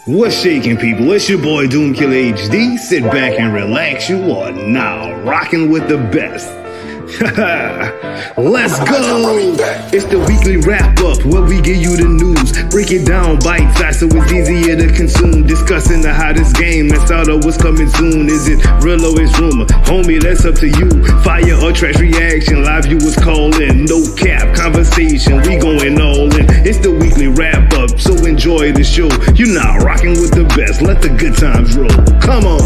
What's shaking, people? It's your boy Doomkiller HD. Sit back and relax. You are now rocking with the best. Let's go! It's the weekly wrap-up where we give you the news. Break it down bite-sized so it's easier to consume. Discussing the hottest game that's out of what's coming soon. Is it real or is rumor? Homie, that's up to you. Fire or trash reaction, live viewers call in. No cap, conversation, we going all in. It's the weekly wrap-up, so enjoy the show. You're now rocking with the best. Let the good times roll. Come on!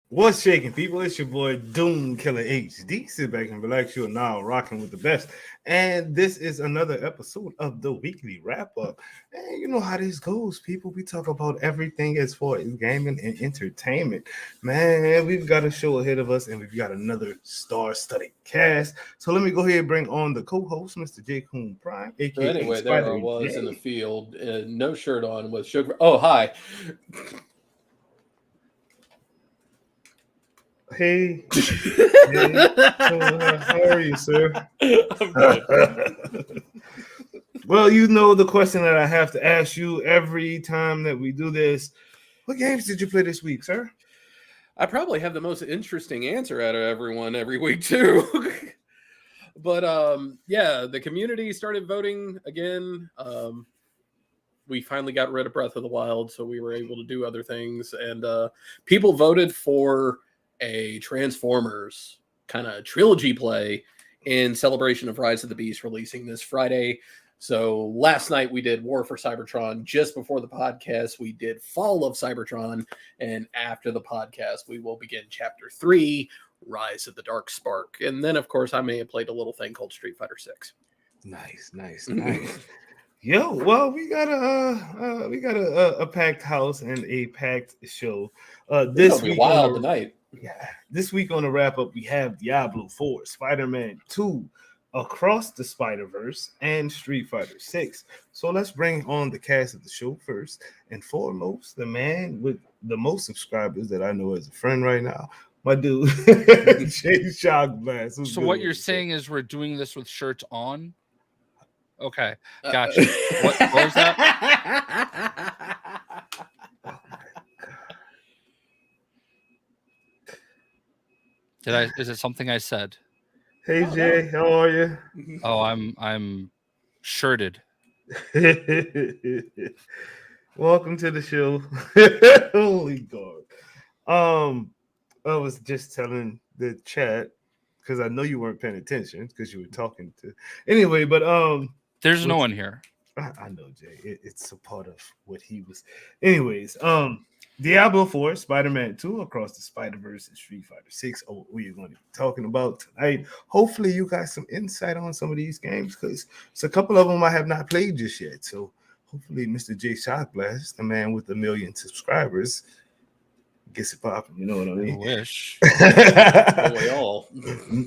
What's shaking, people? It's your boy Doomkiller HD. Sit back and relax. You're now rocking with the best. And this is another episode of the weekly wrap-up. And you know how this goes, people. We talk about everything as far as gaming and entertainment. Man, we've got a show ahead of us, and we've got another star-studded cast. So let me go ahead and bring on the co-host, Mr. J. Coon Prime, a.k.a. So anyway, Spider there I was J. in the field, no shirt on, with sugar. Oh, hi. Hey. How are you, sir? I'm good. Well, you know the question that I have to ask you every time that we do this. What games did you play this week, sir? I probably have the most interesting answer out of everyone every week, too. But, yeah, the community started voting again. We finally got rid of Breath of the Wild, so we were able to do other things. And people voted for a Transformers kind of trilogy play in celebration of Rise of the Beast releasing this Friday. So last night we did War for Cybertron. Just before the podcast, we did Fall of Cybertron. And after the podcast, we will begin Chapter 3, Rise of the Dark Spark. And then, of course, I may have played a little thing called Street Fighter 6. Nice. Yo, well, we got a packed house and a packed show. This week wild tonight. Yeah, this week on the wrap up, we have Diablo 4, Spider-Man 2, Across the Spider-Verse, and Street Fighter 6. So let's bring on the cast of the show first and foremost, the man with the most subscribers that I know as a friend right now, my dude, Jay Shock Blast. So what you're saying is we're doing this with shirts on? Okay, gotcha. What was that? Is it something I said? Hey Jay, how are you? Oh, I'm shirted. Welcome to the show. Holy God. I was just telling the chat because I know you weren't paying attention because you were talking to. Anyway, but there's no one here. I know, Jay. It's a part of what he was. Anyways, Diablo 4, Spider-Man 2, Across the Spider-Verse, and Street Fighter 6 are what we're going to be talking about tonight. Hopefully, you got some insight on some of these games because it's a couple of them I have not played just yet. So hopefully, Mr. J Shockblast, the man with 1 million subscribers, gets it popping. You know what I mean? I wish. We all.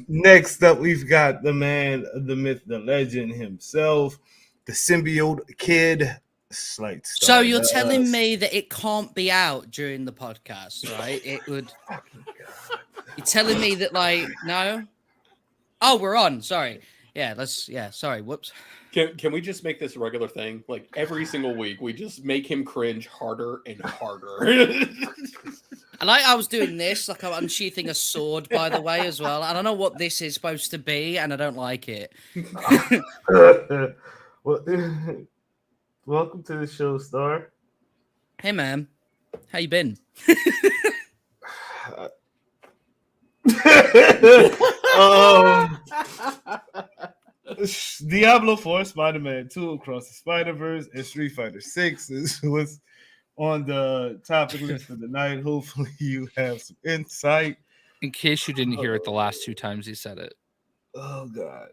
Next up, we've got the man, the myth, the legend himself, the symbiote kid. Slight so you're telling me that it can't be out during the podcast, right? It would. You're telling me that, like, no? Oh, we're on. Sorry. Yeah, sorry. Whoops. Can we just make this a regular thing? Like every single week, we just make him cringe harder and harder. And I was doing this, like I'm unsheathing a sword, by the way, as well. I don't know what this is supposed to be, and I don't like it. Well, welcome to the show, Star. Hey, man. How you been? Diablo 4, Spider-Man 2, Across the Spider-Verse, and Street Fighter 6 is what's on the topic list for the night. Hopefully you have some insight. In case you didn't hear it the last 2 times he said it. Oh, God.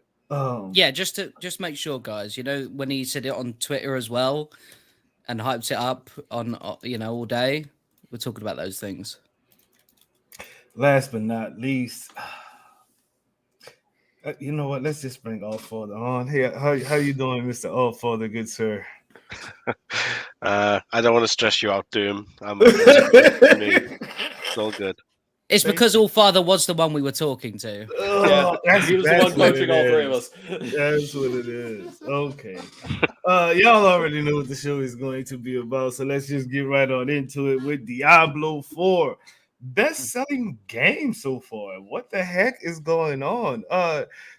Yeah, just make sure, guys. You know, when he said it on Twitter as well and hypes it up on, all day, we're talking about those things. Last but not least, you know what? Let's just bring Allfather on. Hey, how you doing, Mr. Allfather, good sir? I don't want to stress you out, Doom. It's all good. It's because Allfather was the one we were talking to. Yeah, he was the one coaching all three of us. That's what it is. Okay. Y'all already know what the show is going to be about, so let's just get right on into it with Diablo 4. Best-selling game so far. What the heck is going on?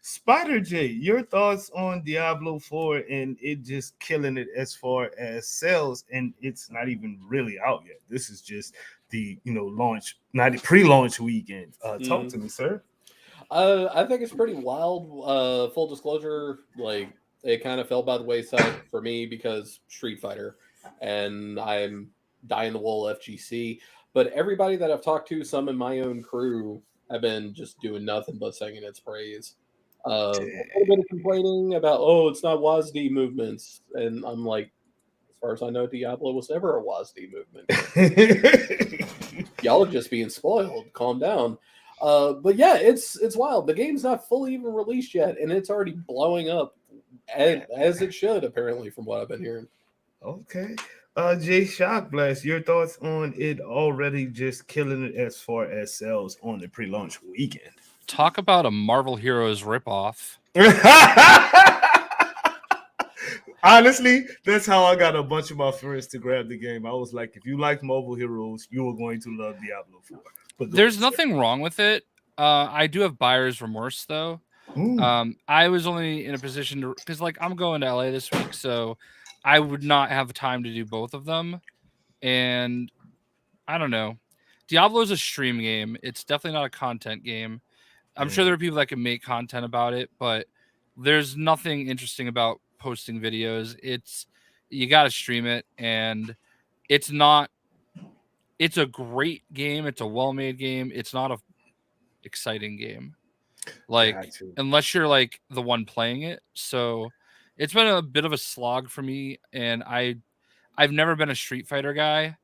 Spider J, your thoughts on Diablo 4 and it just killing it as far as sales, and it's not even really out yet. This is just the launch, not the pre-launch weekend. Talk to me, sir. I think it's pretty wild. Full disclosure, like it kind of fell by the wayside for me because Street Fighter, and I'm dying the wool FGC. But everybody that I've talked to, some in my own crew, have been just doing nothing but singing its praise. A little bit of complaining about, it's not WASD movements, and I'm like, as far as I know, Diablo was never a WASD movement. Y'all are just being spoiled. Calm down. But yeah, it's wild. The game's not fully even released yet, and it's already blowing up as it should, apparently, from what I've been hearing. Okay. Jay Shockblast, your thoughts on it already just killing it as far as sales on the pre-launch weekend? Talk about a Marvel Heroes ripoff. Honestly, that's how I got a bunch of my friends to grab the game. I was like, if you like Marvel Heroes, you are going to love Diablo 4. But there's nothing wrong with it. I do have buyer's remorse, though. I was only in a position to, because like I'm going to LA this week, so I would not have time to do both of them. And I don't know. Diablo is a stream game. It's definitely not a content game. I'm sure there are people that can make content about it, but there's nothing interesting about posting videos. You got to stream it, and it's a great game. It's a well-made game. It's not a exciting game. Like, unless you're like the one playing it. So it's been a bit of a slog for me, and I've never been a Street Fighter guy,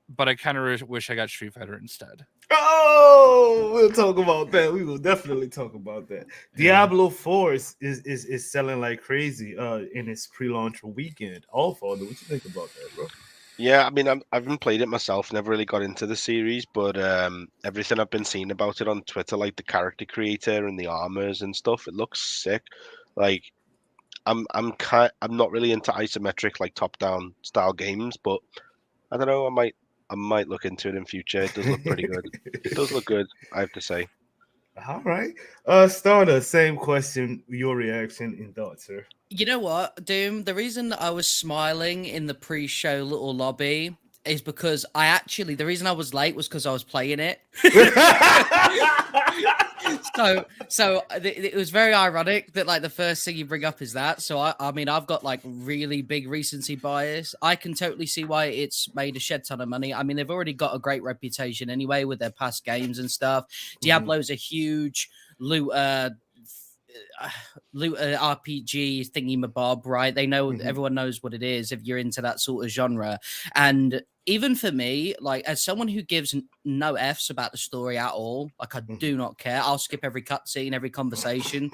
but I kind of wish I got Street Fighter instead. Oh, we'll talk about that. We will definitely talk about that. Diablo 4 is selling like crazy in its pre-launch weekend. Allfather, what you think about that, bro? Yeah, I mean, I haven't played it myself, never really got into the series, but everything I've been seeing about it on Twitter, like the character creator and the armors and stuff, it looks sick. Like, I'm not really into isometric, like top-down style games, but I don't know, I might look into it in future. It does look pretty good. It does look good, I have to say. All right. Starter, same question, your reaction and thoughts, sir. You know what, Doom? The reason that I was smiling in the pre-show little lobby is because the reason I was late was because I was playing it. So it was very ironic that like the first thing you bring up is that. So I mean, I've got like really big recency bias. I can totally see why it's made a shed ton of money. I mean, they've already got a great reputation anyway with their past games and stuff. Diablo's a huge looter RPG thingy-mabob, right? They know everyone knows what it is if you're into that sort of genre. And even for me, like as someone who gives no F's about the story at all, like I do not care. I'll skip every cutscene, every conversation.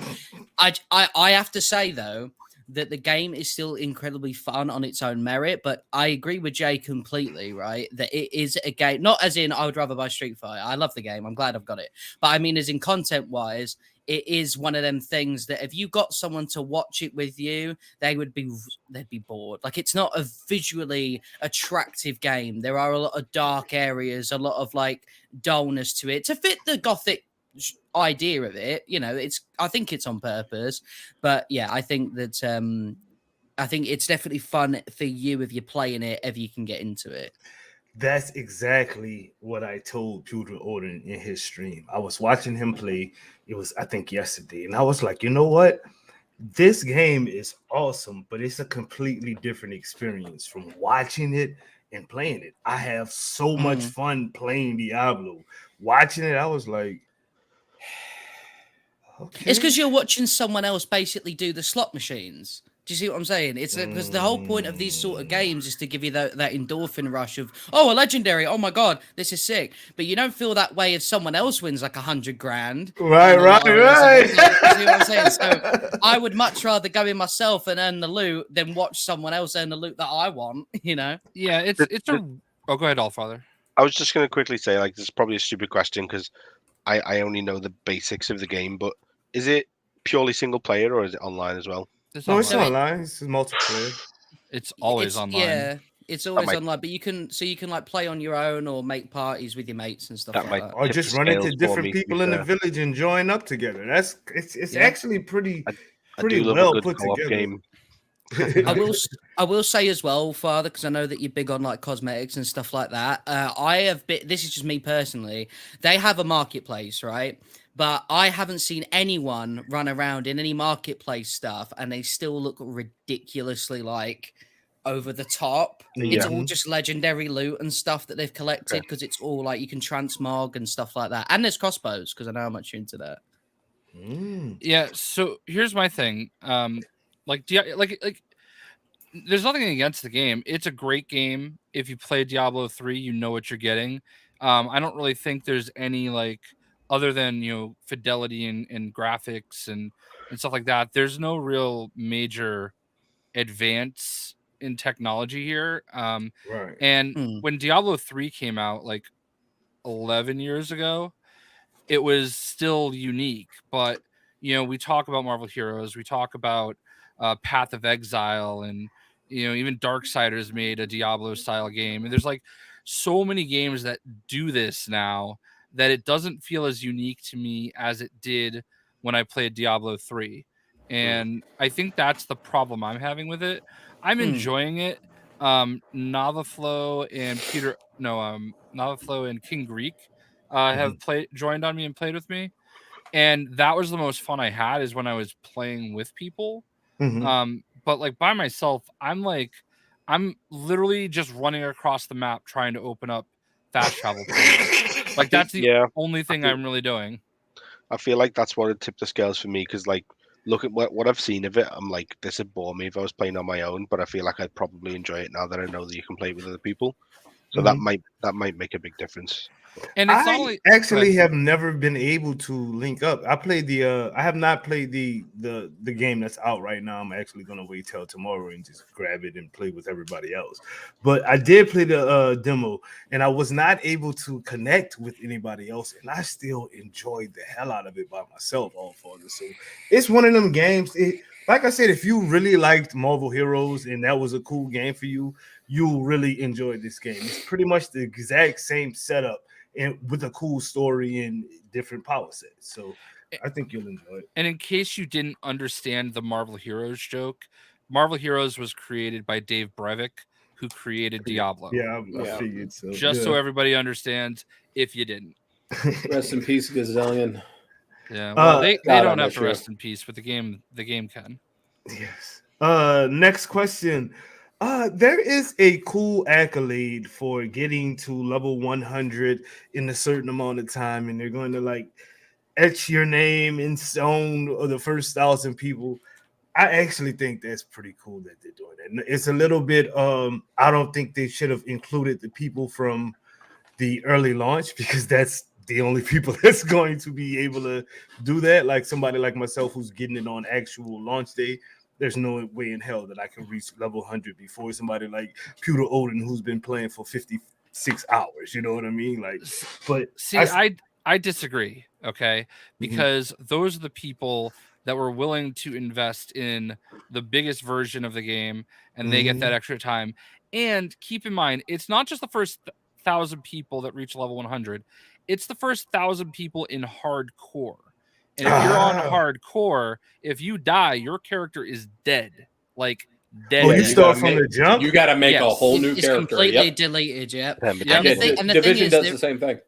I have to say though that the game is still incredibly fun on its own merit, but I agree with Jay completely, right? That it is a game, not as in I would rather buy Street Fighter. I love the game. I'm glad I've got it. But I mean, as in content-wise, it is one of them things that if you got someone to watch it with you, they'd be bored. Like it's not a visually attractive game. There are a lot of dark areas, a lot of like dullness to it to fit the gothic idea of it. You know, I think it's on purpose, but yeah, I think that I think it's definitely fun for you if you're playing it, if you can get into it. That's exactly what I told Pewter Orton in his stream. I was watching him play. It was, I think, yesterday. And I was like, you know what? This game is awesome, but it's a completely different experience from watching it and playing it. I have so much fun playing Diablo. Watching it, I was like, okay. It's because you're watching someone else basically do the slot machines. Do you see what I'm saying? It's because the whole point of these sort of games is to give you that endorphin rush of, oh, a legendary, oh my god, this is sick. But you don't feel that way if someone else wins like $100 grand. Right. You see what I'm saying? So I would much rather go in myself and earn the loot than watch someone else earn the loot that I want. You know? Yeah, it's a. Oh, go ahead, Allfather. I was just gonna quickly say, like, this is probably a stupid question because I only know the basics of the game, but is it purely single player or is it online as well? It's No, it's online. online. It's multiplayer. It's always It's online. yeah, it's always might- online, but you can like play on your own or make parties with your mates and stuff That like might- that. Or Tip just the run into scales for different me, to be people in the fair. village and join up together. It's Yeah. actually pretty I pretty do love well a good put co-op together. game. I will say as well, Father, because I know that you're big on like cosmetics and stuff like that. I have been. This is just me personally. They have a marketplace, right? But I haven't seen anyone run around in any marketplace stuff, and they still look ridiculously like over the top. It's Yeah. all just legendary loot and stuff that they've collected because it's all like you can transmog and stuff like that. And there's crossbows because I know how much you're into that. Mm. Yeah. So here's my thing. Like there's nothing against the game. It's a great game. If you play Diablo 3, you know what you're getting. I don't really think there's any like other than fidelity and graphics and stuff like that. There's no real major advance in technology here. Right. And Hmm. when Diablo 3 came out like 11 years ago, it was still unique. But we talk about Marvel Heroes, we talk about Path of Exile, and even Darksiders made a Diablo style game, and there's like so many games that do this now that it doesn't feel as unique to me as it did when I played Diablo 3. And I think that's the problem I'm having with it. I'm enjoying it. Navaflow and King Greek have joined on me and played with me, and that was the most fun I had is when I was playing with people. Mhm. But like by myself, I'm literally just running across the map trying to open up fast travel points. Like that's the Yeah. only thing feel- I'm really doing. I feel like that's what would tip the scales for me because, like, look at what I've seen of it. I'm like, this would bore me if I was playing on my own, but I feel like I'd probably enjoy it now that I know that you can play with other people. So that might make a big difference. And it's not I only actually have never been able to link up. I played I have not played the game that's out right now. I'm actually gonna wait till tomorrow and just grab it and play with everybody else. But I did play the demo, and I was not able to connect with anybody else, and I still enjoyed the hell out of it by myself. All for this, so it's one of them games. Like I said, if you really liked Marvel Heroes and that was a cool game for you, you'll really enjoy this game. It's pretty much the exact same setup and with a cool story and different power sets. So I think you'll enjoy it. And in case you didn't understand the Marvel Heroes joke, Marvel Heroes was created by Dave Brevik, who created Diablo. Yeah, I figured so. Just so everybody understands, if you didn't. Rest in peace, Gazillion. Yeah, well, they God, don't I have miss to you. rest in peace, but the game can. Yes. Next question. There is a cool accolade for getting to level 100 in a certain amount of time, and they're going to like etch your name in stone or the first 1,000 people. I actually think that's pretty cool that they're doing that. It's a little bit I don't think they should have included the people from the early launch because that's the only people that's going to be able to do that. Like somebody like myself who's getting it on actual launch day, there's no way in hell that I can reach level 100 before somebody like Pewter Odin who's been playing for 56 hours. You know what I mean? Like, but see, I disagree. Okay, because those are the people that were willing to invest in the biggest version of the game, and they get that extra time. And keep in mind, it's not just the first 1,000 people that reach level 100; it's the first 1,000 people in hardcore. And if you're on hardcore, if you die, your character is dead. Like dead. Oh, you dead. start from the jump? You got to make a Yes. whole new It's character. completely Yep. deleted. Yep. Yeah, And the Yeah, thing, and the Division thing is, does the same thing.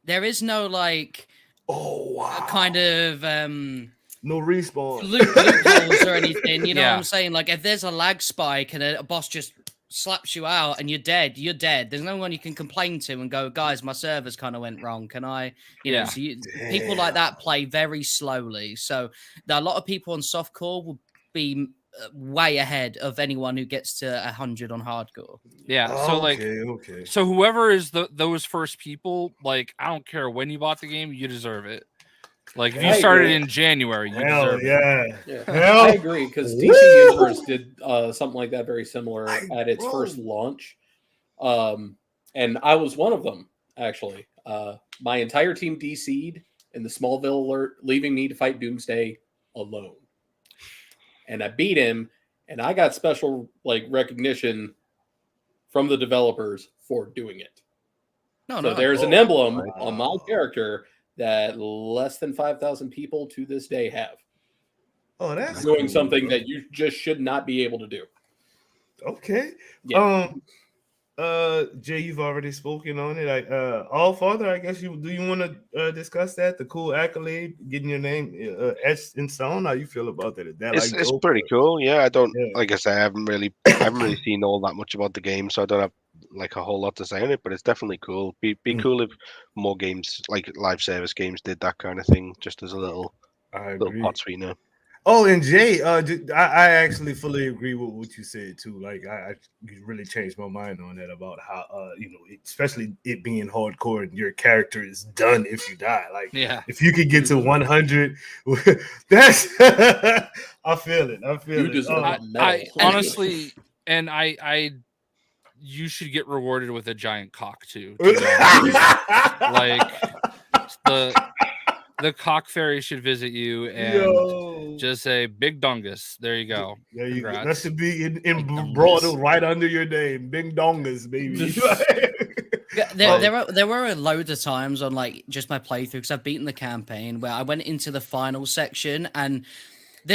there is no like Oh wow! kind of No respawn. loopholes or anything. You know what Yeah. I'm saying? Like if there's a lag spike and a boss just slaps you out and you're dead, you're dead. There's no one you can complain to and go, guys, my servers kind of went wrong. Can I, you know, Yeah. so people like that play very slowly. So a lot of people on softcore will be way ahead of anyone who gets to 100 on hardcore. Yeah. So like, okay. so whoever is those first people, like, I don't care when you bought the game, you deserve it. Like if you I started agree. in January, you Hell deserve it. yeah. Yeah. Hell, I agree because DC woo! Universe did something like that very similar at its first launch. And I was one of them. actually. My entire team DC'd in the Smallville alert, leaving me to fight Doomsday alone. And I beat him, and I got special recognition from the developers for doing it. No, So no. there's an emblem wow. on my character that less than 5,000 people to this day have. Oh, that's Doing cool, something bro. that you just should not be able to do. Okay. Yeah. Jay, you've already spoken on it. All Father, I guess do you want to discuss that? The cool accolade, getting your name etched in stone. How you feel about that? Is that It's dope? pretty cool. Yeah, I don't Yeah. like I say, I haven't really seen all that much about the game, so I don't have like a whole lot to say on it. But it's definitely cool. Be cool if more games, like live service games, did that kind of thing, just as a little I little agree. pot sweetener. Oh, and Jay, I actually fully agree with what you said too. Like, you really changed my mind on that about how, especially it being hardcore and your character is done if you die. Like, Yeah. if you could get to 100, that's I feel it. I feel You it. deserve Oh, a medal. I honestly, and I, you should get rewarded with a giant cock too. To be honest with you. Like the cock fairy should visit you and Yo. just say big dongus. There you go. There you go. That Congrats. should be Big in dongus. broad right under your name. Bing dongas, baby. Yeah, there were a load of times on just my playthrough because I've beaten the campaign where I went into the final section and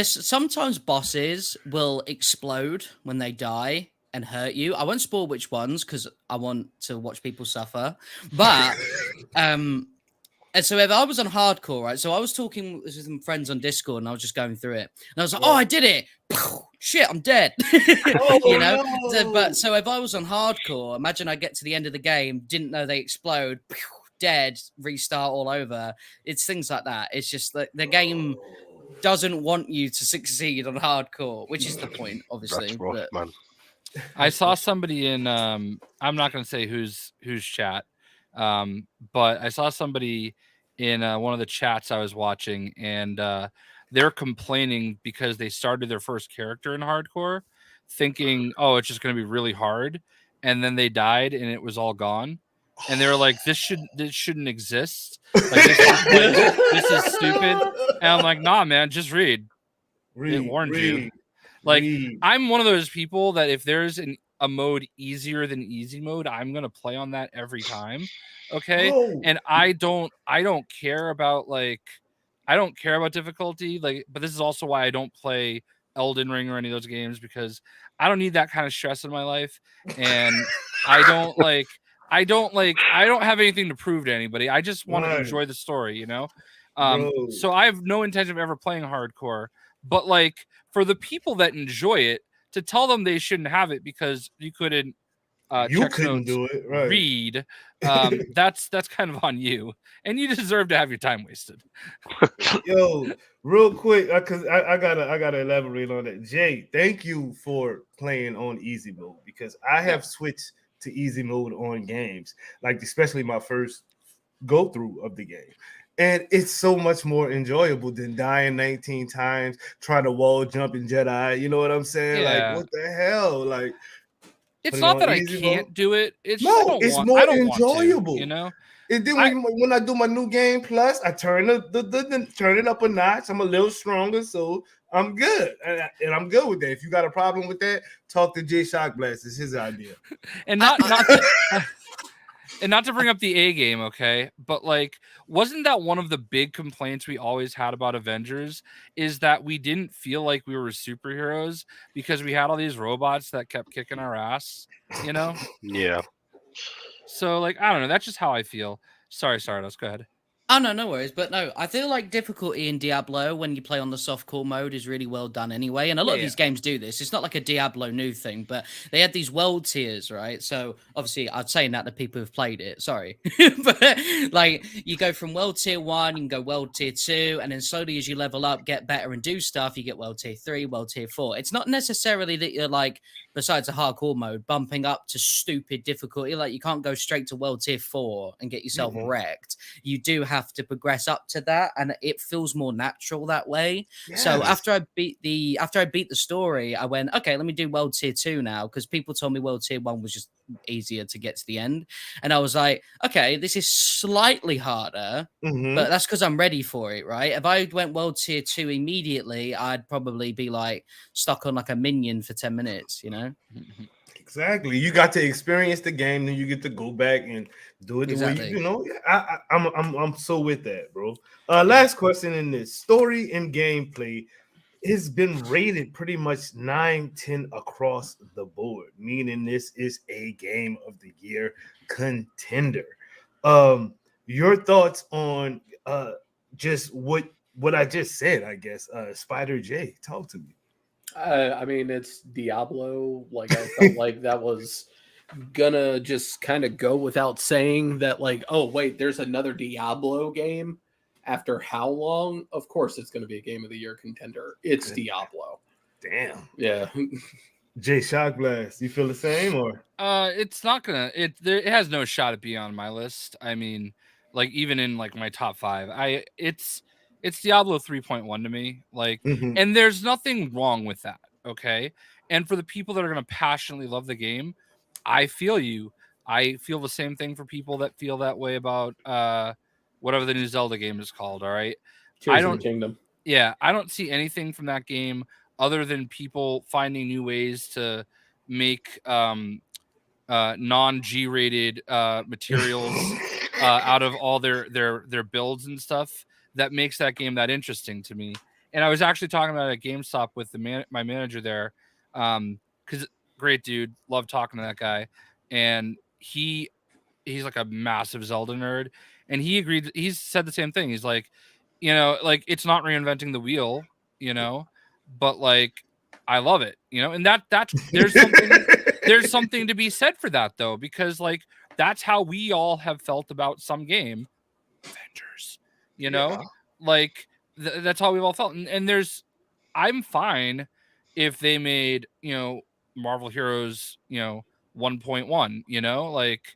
sometimes bosses will explode when they die and hurt you. I won't spoil which ones because I want to watch people suffer. But and so if I was on hardcore, right? So I was talking with some friends on Discord and I was just going through it. And I was like, oh, I did it. Shit, I'm dead. You know? No. So if I was on hardcore, imagine I get to the end of the game, didn't know they explode, dead, restart all over. It's things like that. It's just that the game doesn't want you to succeed on hardcore, which is the point, obviously. That's rough, man. I saw somebody in I'm not going to say whose chat, but I saw somebody in one of the chats I was watching, and they're complaining because they started their first character in hardcore, thinking, "Oh, it's just going to be really hard," and then they died, and it was all gone. And they were like, "This shouldn't exist. Like, this is stupid." And I'm like, "Nah, man, just read. It warned you." Like, I'm one of those people that if there's a mode easier than easy mode, I'm gonna play on that every time. Okay. Oh. And I don't care about I don't care about difficulty. But this is also why I don't play Elden Ring or any of those games, because I don't need that kind of stress in my life. And I don't have anything to prove to anybody. I just want to enjoy the story, you know? So I have no intention of ever playing hardcore. But for the people that enjoy it, to tell them they shouldn't have it because you couldn't do it, right? read, that's kind of on you, and you deserve to have your time wasted. Yo, real quick, because I gotta elaborate on that. Jay, thank you for playing on easy mode, because I have switched to easy mode on games, especially my first go through of the game. And it's so much more enjoyable than dying 19 times, trying to wall jump in Jedi. You know what I'm saying? Yeah. What the hell? It's not that I can't do it. It's more enjoyable. You know? And then when I do my new game plus, I turn turn it up a notch. I'm a little stronger, so I'm good. And I'm good with that. If you got a problem with that, talk to Jay Shockblast. It's his idea. And not to bring up the A game, okay? But wasn't that one of the big complaints we always had about Avengers, is that we didn't feel like we were superheroes because we had all these robots that kept kicking our ass, you know? Yeah. So I don't know. That's just how I feel. Sorry, let's go ahead. Oh, no worries. But no, I feel like difficulty in Diablo when you play on the softcore mode is really well done anyway. And a lot of these games do this. It's not like a Diablo new thing, but they had these world tiers, right? So obviously I'd say that to people who've played it. Sorry. But you go from world tier 1, you can go world tier 2, and then slowly as you level up, get better and do stuff, you get world tier 3, world tier 4. It's not necessarily that you're besides a hardcore mode, bumping up to stupid difficulty. You can't go straight to world tier 4 and get yourself wrecked. You do have have to progress up to that, and it feels more natural that way. So Yes. after I beat the story, I went, okay, let me do World Tier 2 now, because people told me World Tier 1 was just easier to get to the end. And I was like, okay, this is slightly harder, but that's because I'm ready for it, right? If I went World Tier 2 immediately, I'd probably be like stuck on like a minion for 10 minutes, you know? Exactly. You got to experience the game, then you get to go back and do it the way Exactly. you know. I'm so with that, bro. Last question in this story and gameplay has been rated pretty much 9-10 across the board, meaning this is a game of the year contender. Your thoughts on just what I just said, I guess. Spider J, talk to me. I mean, it's Diablo. Like, I felt like that was gonna just kind of go without saying that, like, oh, wait, there's another Diablo game after how long? Of course, it's gonna be a game of the year contender. It's Diablo. Damn. Yeah. Jay Shock Blast, you feel the same or? It's not gonna. It has no shot at being on my list. I mean, like even in like my top 5, it's Diablo 3.1 to me. Like, and there's nothing wrong with that. Okay, and for the people that are gonna passionately love the game, I feel you. I feel the same thing for people that feel that way about whatever the new Zelda game is called. All right, Tears of the Kingdom. Yeah, I don't see anything from that game other than people finding new ways to make non G-rated materials out of all their builds and stuff that makes that game that interesting to me. And I was actually talking about it at GameStop with my manager there, because great dude, love talking to that guy, and he's like a massive Zelda nerd, and he agreed. He's said the same thing. He's like, like it's not reinventing the wheel, but like I love it, and that's there's something to be said for that though, because like that's how we all have felt about some game, Avengers, like that's how we've all felt, and I'm fine if they made Marvel Heroes 1.1, like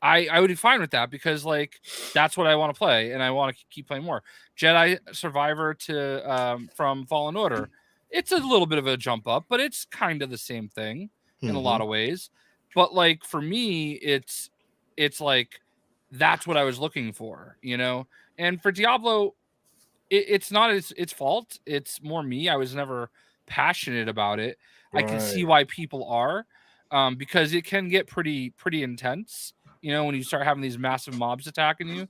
I would be fine with that, because like that's what I want to play, and I want to keep playing more. Jedi Survivor to from Fallen Order, it's a little bit of a jump up, but it's kind of the same thing in a lot of ways. But like for me, it's like that's what I was looking for, And for Diablo, it's not its fault. It's more me. I was never passionate about it. I can see why people are, because it can get pretty intense, when you start having these massive mobs attacking you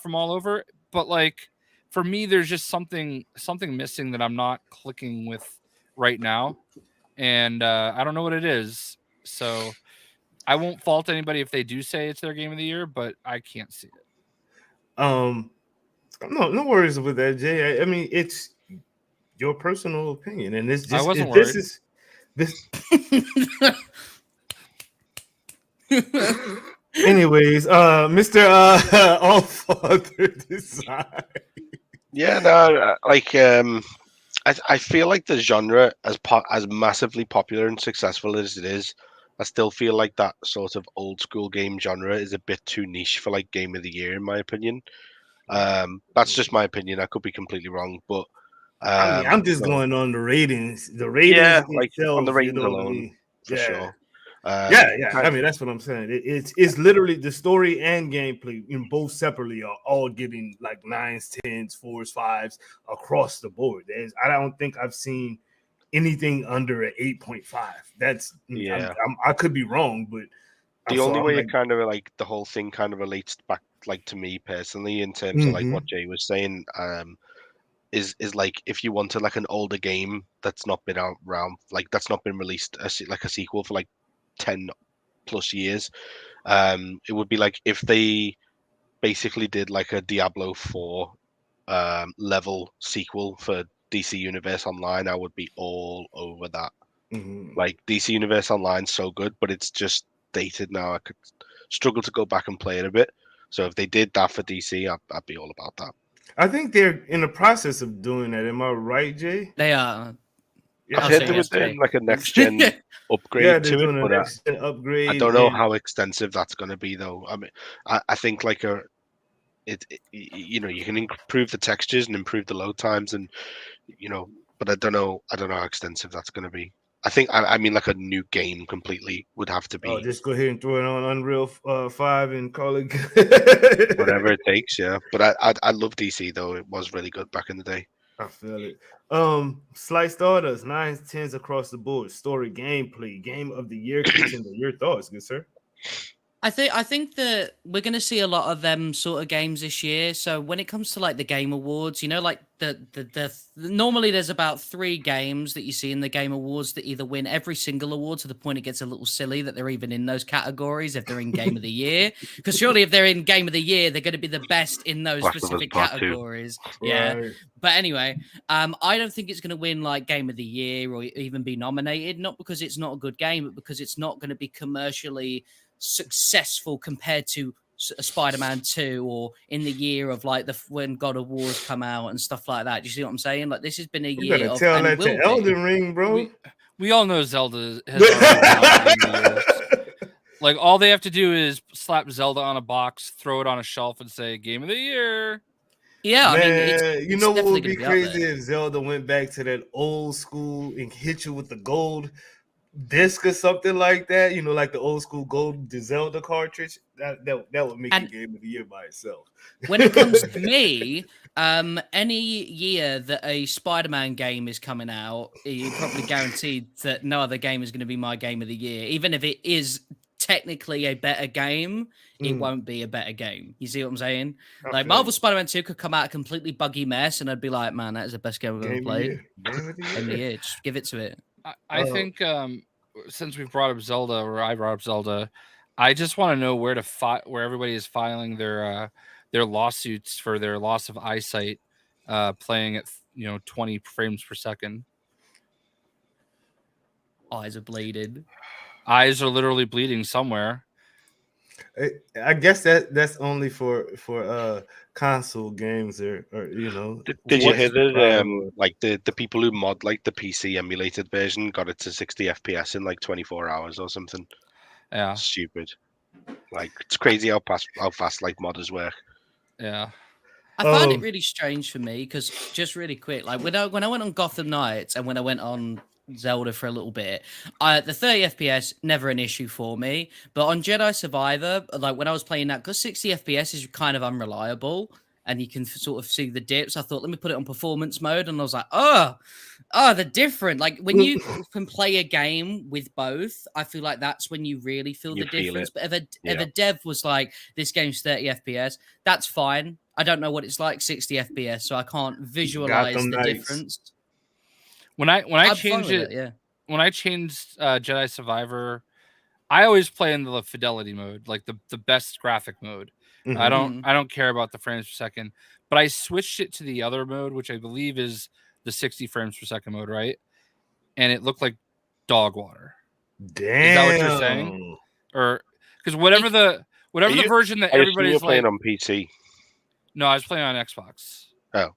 from all over. But like for me, there's just something missing that I'm not clicking with right now, and I don't know what it is. So I won't fault anybody if they do say it's their game of the year, but I can't see it. No worries with that, Jay. I mean, it's your personal opinion, and it's just I wasn't worried. This. Anyways, Mr. All Father Design. Yeah, no, like I feel like the genre, as massively popular and successful as it is, I still feel like that sort of old school game genre is a bit too niche for like game of the year, in my opinion. That's just my opinion. I could be completely wrong, but I mean, I'm just going on the ratings. The ratings yeah, like itself, on the ratings what I alone, mean? for sure. Yeah. I mean, that's what I'm saying. It's literally the story and gameplay in both separately are all getting like 9s, 10s, 4s, 5s across the board. I don't think I've seen anything under an 8.5. That's I could be wrong, but the only way it kind of like the whole thing kind of relates back like to me personally in terms of like what Jay was saying, is like if you wanted like an older game that's not been around, like that's not been released like a sequel for like 10 plus years, it would be like if they basically did like a Diablo 4 level sequel for DC Universe Online. I would be all over that. Like DC Universe Online's so good, but it's just dated now. I could struggle to go back and play it a bit. So if they did that for DC, I'd be all about that. I think they're in the process of doing that. Am I right, Jay? They are. Yeah, I've heard they were doing like a next gen upgrade to it, but next gen upgrade. I don't know how extensive that's going to be, though. I mean, I think like you know, you can improve the textures and improve the load times, and but I don't know how extensive that's going to be. I mean, like a new game completely would have to be just go ahead and throw it on Unreal 5 and call it good. whatever it takes. Yeah, but I love DC though. It was really good back in the day. I feel it. Sliced orders, 9s, 10s across the board. Story, gameplay, game of the year contender. Your thoughts, good sir? I think that we're going to see a lot of them sort of games this year. So when it comes to like the Game Awards, like the normally there's about 3 games that you see in the Game Awards that either win every single award to the point it gets a little silly that they're even in those categories if they're in Game of the Year. Because surely if they're in Game of the Year, they're going to be the best in those specific categories. Yeah. Right. But anyway, I don't think it's going to win like Game of the Year or even be nominated. Not because it's not a good game, but because it's not going to be commercially successful compared to Spider-Man 2 or in the year of like when God of War's come out and stuff like that. Do you see what I'm saying? Like this has been a year of tell that to Elden Ring, bro. We all know Zelda has already been out in years. Like all they have to do is slap Zelda on a box, throw it on a shelf, and say "Game of the Year." Yeah, Man, I mean, it's what would be crazy if Zelda went back to that old school and hit you with the gold disc or something like that, like the old school gold Zelda cartridge. That would make the Game of the Year by itself. When it comes to me, any year that a Spider-Man game is coming out, you're probably guaranteed that no other game is going to be my Game of the Year. Even if it is technically a better game, it won't be a better game. You see what I'm saying? Like Marvel Spider-Man 2 could come out a completely buggy mess, and I'd be like, man, that is the best game I've ever played. Game of the Year. Just give it to it. I think since we've brought up Zelda, or I brought up Zelda, I just want to know where everybody is filing their lawsuits for their loss of eyesight, playing at 20 frames per second. Eyes are bleeding. Eyes are literally bleeding somewhere. I guess that's only for console games or Did you hear that? Like the people who mod like the PC emulated version got it to 60 FPS in like 24 hours or something. Yeah, stupid. Like it's crazy how fast like modders work. Yeah. I find it really strange for me because just really quick, like when I went on Gotham Knights and when I went on Zelda for a little bit, the 30 FPS never an issue for me, but on Jedi Survivor, like when I was playing that, because 60 FPS is kind of unreliable and you can sort of see the dips, I thought let me put it on performance mode, and I was like, oh, they're different. Like when you can play a game with both, I feel like that's when you really feel the difference. But if a dev was like, this game's 30 FPS, that's fine. I don't know what it's like 60 FPS, so I can't visualize the difference. When I changed it, when I changed Jedi Survivor, I always play in the fidelity mode, like the best graphic mode. Mm-hmm. I don't care about the frames per second, but I switched it to the other mode, which I believe is the 60 frames per second mode, right? And it looked like dog water. Damn. Is that what you're saying? Or because whatever the version that everybody's playing on PC. No, I was playing on Xbox. Oh.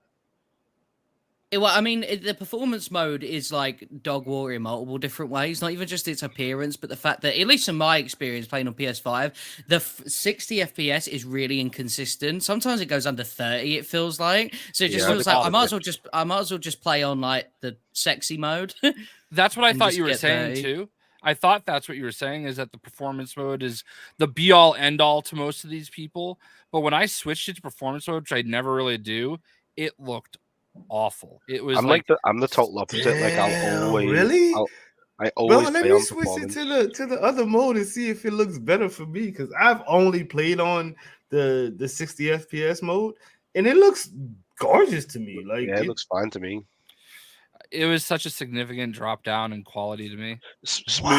Well, I mean, the performance mode is like dog water in multiple different ways. Not even just its appearance, but the fact that, at least in my experience playing on PS5, the 60 FPS is really inconsistent. Sometimes it goes under 30. It feels like it just feels like I might as well just play on like the sexy mode. That's what I thought you were saying too. I thought that's what you were saying, is that the performance mode is the be all end all to most of these people. But when I switched it to performance mode, which I never really do, it looked awful. It was I'm the total opposite. Like I'll always I always Bro, let me switch it to the other mode and see if it looks better for me, because I've only played on the 60 FPS mode and it looks gorgeous to me. Like it looks fine to me. It was such a significant drop down in quality to me. Smooth,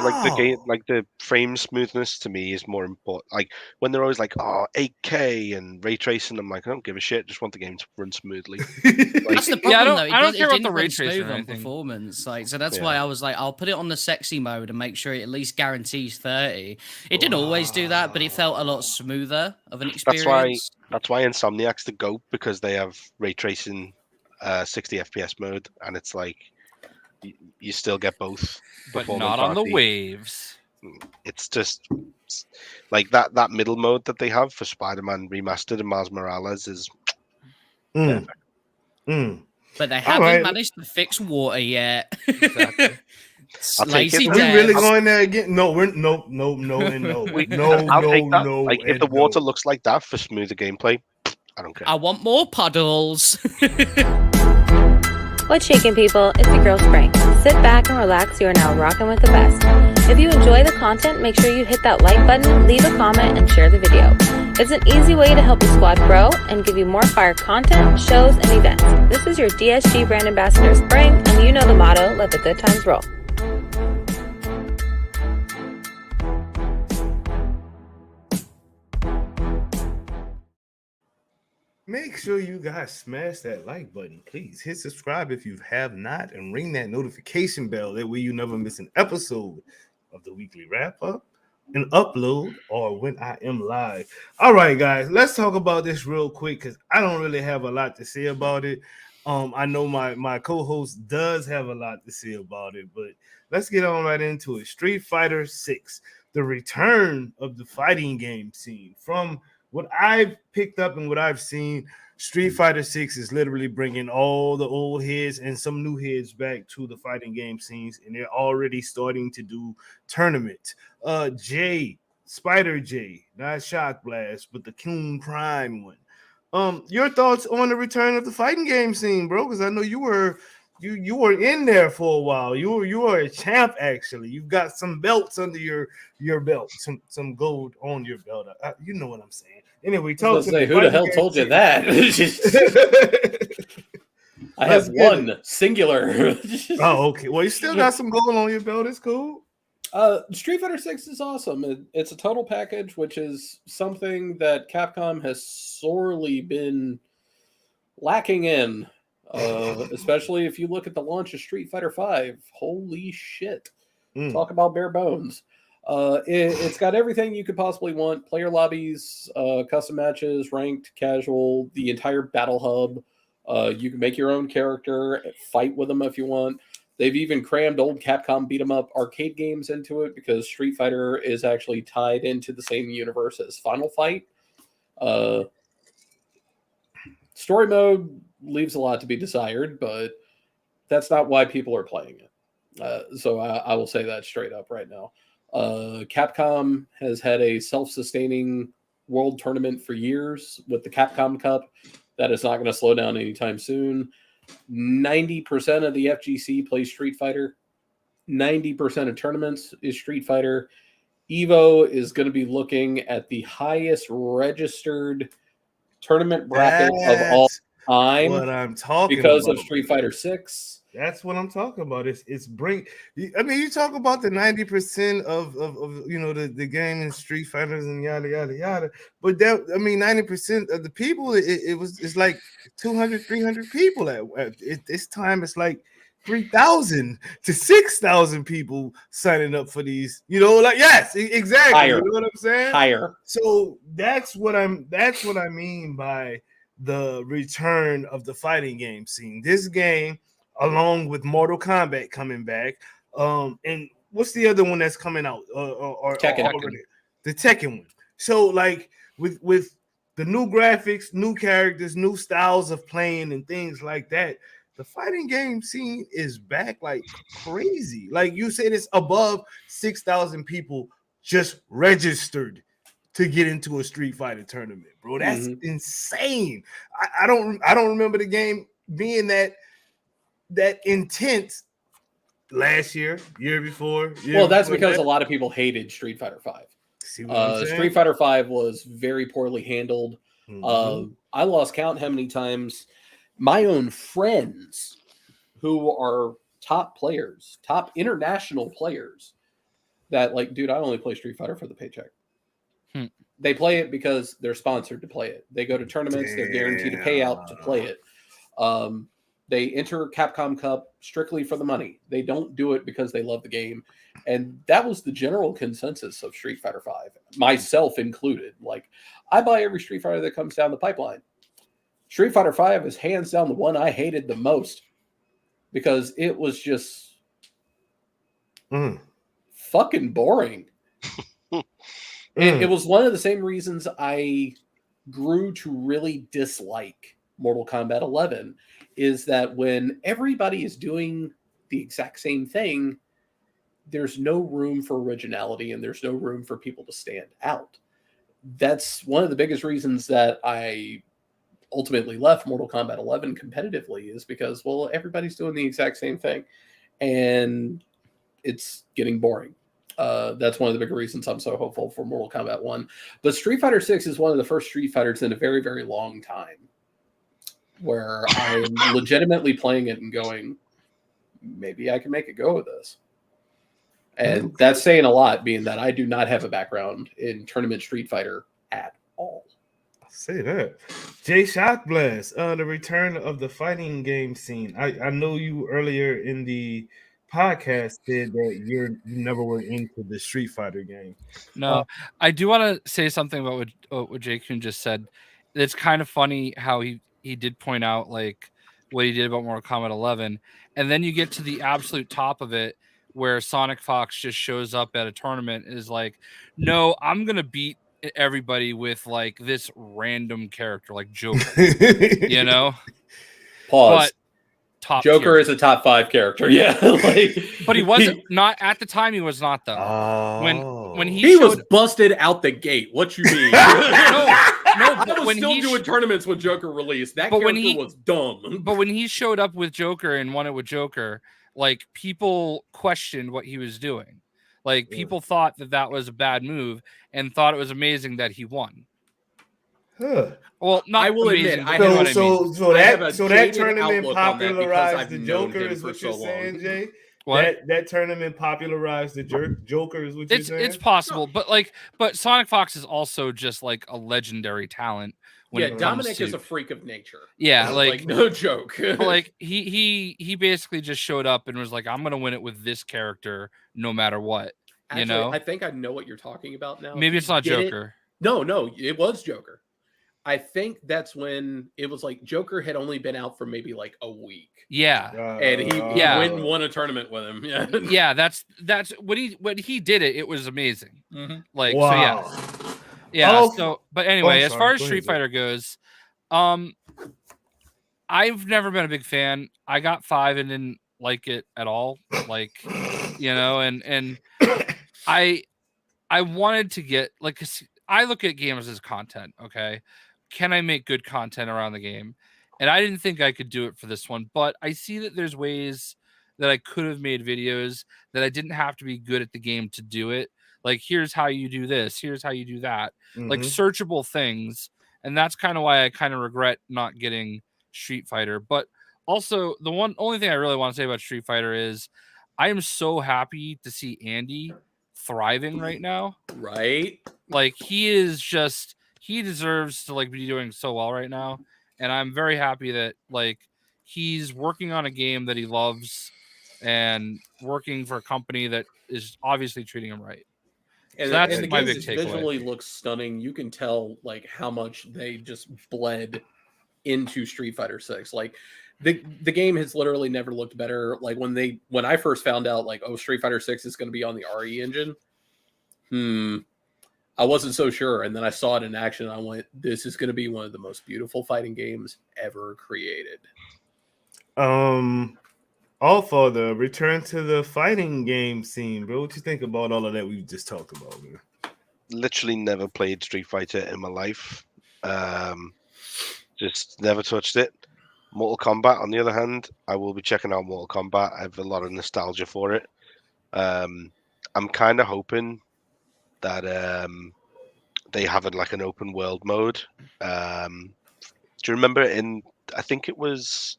like the game, like the frame smoothness to me is more important. Like when they're always like, 8K and ray tracing, I'm like, I don't give a shit. Just want the game to run smoothly. That's the problem, though. I don't care about the ray tracing on performance. Like, so that's why I was like, I'll put it on the sexy mode and make sure it at least guarantees 30. It didn't always do that, but it felt a lot smoother of an experience. That's why Insomniac's the GOAT, because they have ray tracing. 60 FPS mode, and it's like you still get both, but not on the waves. it's just like that middle mode that they have for Spider-Man Remastered and Miles Morales is Mm. Mm. But they All haven't right. managed to fix water yet. Exactly. I'll take Lazy it. Are we really devs. going there again? No, we're no, and no, I'll no, take that. no, Like if and the water no. looks like that for smoother gameplay, I don't care. I want more puddles. What's shaking, people? It's your girl Spring. Sit back and relax. You are now rocking with the best. If you enjoy the content, make sure you hit that like button, leave a comment, and share the video. It's an easy way to help the squad grow and give you more fire content, shows, and events. This is your DSG brand ambassador Spring, and you know the motto: let the good times roll. Make sure you guys smash that like button, please. Hit subscribe if you have not, and ring that notification bell. That way you never miss an episode of the weekly wrap up, an upload, or when I am live. All right, guys, let's talk about this real quick because I don't really have a lot to say about it. I know my co-host does have a lot to say about it, but let's get on right into it. Street Fighter 6, the return of the fighting game scene. From what I've picked up and what I've seen, Street Fighter 6 is literally bringing all the old heads and some new heads back to the fighting game scenes, and they're already starting to do tournaments. Spider J, not Shock Blast, but the Coon Prime one. Your thoughts on the return of the fighting game scene, bro? Because I know you were in there for a while. You were a champ actually. You've got some belts under your belt, some gold on your belt. You know what I'm saying. Anyway, I was gonna say, who the hell told you that? I have one singular. Oh, okay. Well, you still got some gold on your belt. It's cool. Street Fighter 6 is awesome. It's a total package, which is something that Capcom has sorely been lacking in. Especially if you look at the launch of Street Fighter 5. Holy shit. Talk about bare bones. It's got everything you could possibly want. Player lobbies, custom matches, ranked, casual, the entire battle hub. You can make your own character, fight with them if you want. They've even crammed old Capcom beat-em-up arcade games into it because Street Fighter is actually tied into the same universe as Final Fight. Story mode leaves a lot to be desired, but that's not why people are playing it. So I will say that straight up right now. Capcom has had a self-sustaining world tournament for years with the Capcom Cup. That is not going to slow down anytime soon. 90% of the FGC plays Street Fighter. 90% of tournaments is Street Fighter. Evo is going to be looking at the highest registered tournament bracket of all time. What I'm talking because about. of Street Fighter 6. That's what I'm talking about. It's bring. I mean, you talk about the 90% of the game in Street Fighters and yada yada yada. But that 90% of the people, it's like 200, 300 people at this time. It's like 3,000 to 6,000 people signing up for these. Yes, exactly. Higher. You know what I'm saying? Higher. So that's what I mean by the return of the fighting game scene. This game, along with Mortal Kombat coming back, and what's the other one that's coming out? Tekken. The Tekken one. So like with the new graphics, new characters, new styles of playing, and things like that, the fighting game scene is back like crazy. Like you said, it's above 6,000 people just registered to get into a Street Fighter tournament, bro. That's insane. I don't remember the game being that intense last year before. That's because a lot of people hated Street Fighter 5. See what I'm saying? Street Fighter 5 was very poorly handled. I lost count how many times my own friends who are top players, top international players, that like, dude, I only play Street Fighter for the paycheck. They play it because they're sponsored to play it. They go to tournaments, they're guaranteed a payout to play it. They enter Capcom Cup strictly for the money. They don't do it because they love the game. And that was the general consensus of Street Fighter 5, myself included. Like, I buy every Street Fighter that comes down the pipeline. Street Fighter 5 is hands down the one I hated the most because it was just fucking boring. It was one of the same reasons I grew to really dislike Mortal Kombat 11, is that when everybody is doing the exact same thing, there's no room for originality and there's no room for people to stand out. That's one of the biggest reasons that I ultimately left Mortal Kombat 11 competitively, is because, well, everybody's doing the exact same thing and it's getting boring. That's one of the bigger reasons I'm so hopeful for Mortal Kombat 1. But Street Fighter 6 is one of the first Street Fighters in a very, very long time where I'm legitimately playing it and going, maybe I can make a go of this. And that's saying a lot, being that I do not have a background in tournament Street Fighter at all. Say that. Jay Shockblast, the return of the fighting game scene. I know you earlier in the podcast said that you never were into the Street Fighter game. No, I do want to say something about what Jake Kuhn just said. It's kind of funny how he did point out like what he did about Mortal Kombat 11, and then you get to the absolute top of it where Sonic Fox just shows up at a tournament and is like, "No, I'm gonna beat everybody with like this random character like Joker," you know. Pause. But top Joker tier. is a top 5 character, yeah. But he wasn't not at the time. He was not though. When he was busted out the gate. What you mean? No, I was still doing tournaments when Joker released. That character was dumb. But when he showed up with Joker and won it with Joker, like people questioned what he was doing. Like people thought that was a bad move and thought it was amazing that he won. Huh. Well, not I will amazing, admit, so that tournament popularized the Joker, is what you're saying, Jay? What? That tournament popularized the Joker is what you're saying? It's possible, but Sonic Fox is also just like a legendary talent. Dominic is a freak of nature. Yeah, like no joke. Like he basically just showed up and was like, I'm gonna win it with this character no matter what. Actually, you know? I think I know what you're talking about now. Maybe it's not Joker. No, it was Joker. I think that's when it was like Joker had only been out for maybe like a week. Yeah. And he went and won a tournament with him. Yeah. Yeah, that's when he did it, it was amazing. Mm-hmm. Like, wow. so yeah. So but anyway, as far as Street Fighter goes, I've never been a big fan. I got 5 and didn't like it at all. Like, you know, and I wanted to get like, 'cause I look at games as content, okay? Can I make good content around the game? And I didn't think I could do it for this one, but I see that there's ways that I could have made videos that I didn't have to be good at the game to do it. Like, here's how you do this, here's how you do that. Like searchable things. And that's kind of why I kind of regret not getting Street Fighter. But also the only thing I really want to say about Street Fighter is I am so happy to see Andy thriving right now. Right? Like he deserves to like be doing so well right now, and I'm very happy that like he's working on a game that he loves and working for a company that is obviously treating him right. And so that's the my game big takeaway. Visually looks stunning. You can tell like how much they just bled into Street Fighter 6. Like the game has literally never looked better. Like when I first found out like, oh, Street Fighter 6 is going to be on the RE engine. I wasn't so sure. And then I saw it in action. And I went, this is going to be one of the most beautiful fighting games ever created. Also, the return to the fighting game scene, bro. What you think about all of that we just talked about, man? Literally never played Street Fighter in my life. Just never touched it. Mortal Kombat, on the other hand, I will be checking out Mortal Kombat. I have a lot of nostalgia for it. I'm kind of hoping that they have like an open world mode. Do you remember I think it was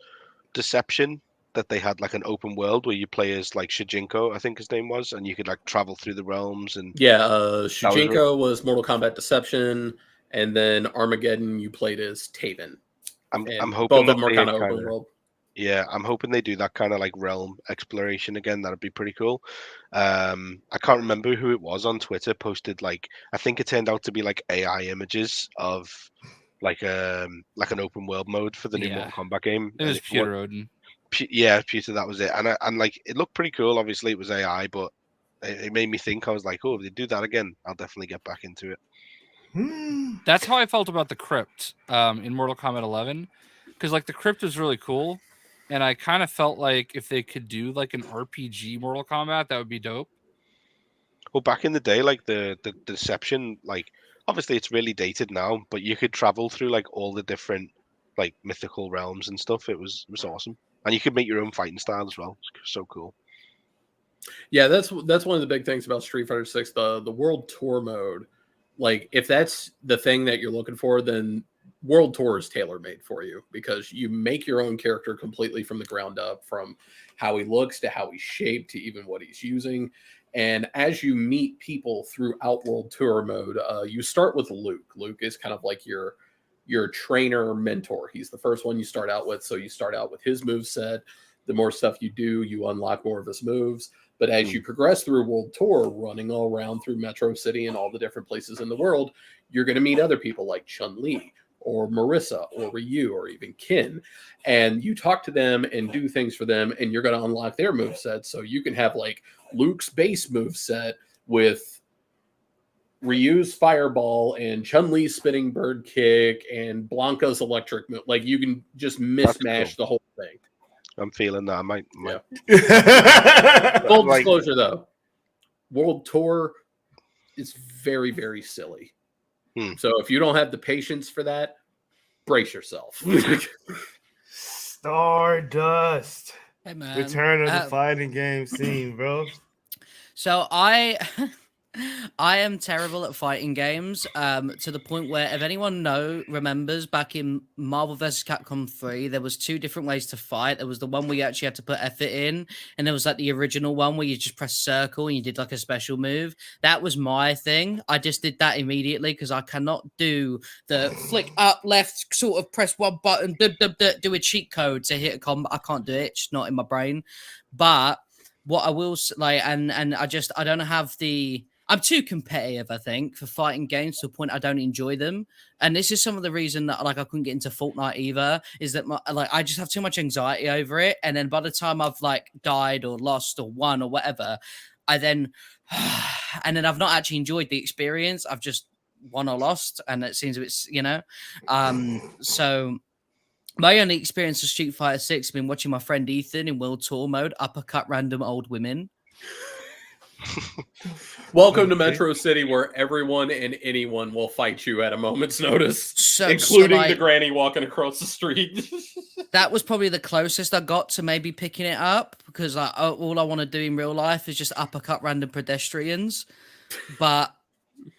Deception, that they had like an open world where you play as like Shujinko, I think his name was, and you could like travel through the realms and Shujinko was Mortal Kombat Deception, and then Armageddon you played as Taven. I'm hoping both of them are kind of open world. Yeah, I'm hoping they do that kind of like realm exploration again. That'd be pretty cool. I can't remember who it was on Twitter posted like, I think it turned out to be like AI images of like an open world mode for the new Mortal Kombat game. It was Peter Odin. Yeah, Peter, that was it. And like it looked pretty cool. Obviously it was AI, but it made me think. I was like, oh, if they do that again, I'll definitely get back into it. That's how I felt about the crypt in Mortal Kombat 11, because like the crypt was really cool, and I kind of felt like if they could do like an RPG Mortal Kombat, that would be dope. Well, back in the day, like the deception, like obviously it's really dated now, but you could travel through like all the different like mythical realms and stuff. It was awesome, and you could make your own fighting style as well. It's so cool. Yeah, that's one of the big things about Street Fighter 6, the World Tour mode. Like, if that's the thing that you're looking for, then World Tour is tailor-made for you, because you make your own character completely from the ground up, from how he looks to how he's shaped to even what he's using. And as you meet people throughout World Tour mode, you start with Luke. Luke is kind of like your trainer mentor. He's the first one you start out with, so you start out with his move set. The more stuff you do, you unlock more of his moves. But as you progress through World Tour, running all around through Metro City and all the different places in the world, you're going to meet other people like Chun-Li or Marissa or Ryu or even Kin. And you talk to them and do things for them, and you're going to unlock their moveset. So you can have like Luke's base moveset with Ryu's fireball and Chun-Li's spinning bird kick and Blanca's electric move. Like, you can just mismatch the whole thing. I'm feeling that. I might. Full disclosure, though, World Tour is very, very silly. So if you don't have the patience for that, brace yourself. Stardust. Hey, man. Return of the fighting game scene, bro. So I am terrible at fighting games, to the point where, if anyone remembers back in Marvel vs. Capcom 3, there was 2 different ways to fight. There was the one where you actually had to put effort in, and there was like the original one where you just press circle and you did like a special move. That was my thing. I just did that immediately because I cannot do the flick up, left, sort of press one button, do a cheat code to hit a combo. I can't do it. It's not in my brain. But what I will like, and I don't have the... I'm too competitive, I think, for fighting games to a point I don't enjoy them. And this is some of the reason that like I couldn't get into Fortnite either, is that I just have too much anxiety over it. And then by the time I've like died or lost or won or whatever, and then I've not actually enjoyed the experience. I've just won or lost, and it seems a bit, so my only experience of Street Fighter 6 has been watching my friend Ethan in World Tour mode uppercut random old women. Welcome to Metro City, where everyone and anyone will fight you at a moment's notice, including the granny walking across the street. That was probably the closest I got to maybe picking it up, because all I want to do in real life is just uppercut random pedestrians. But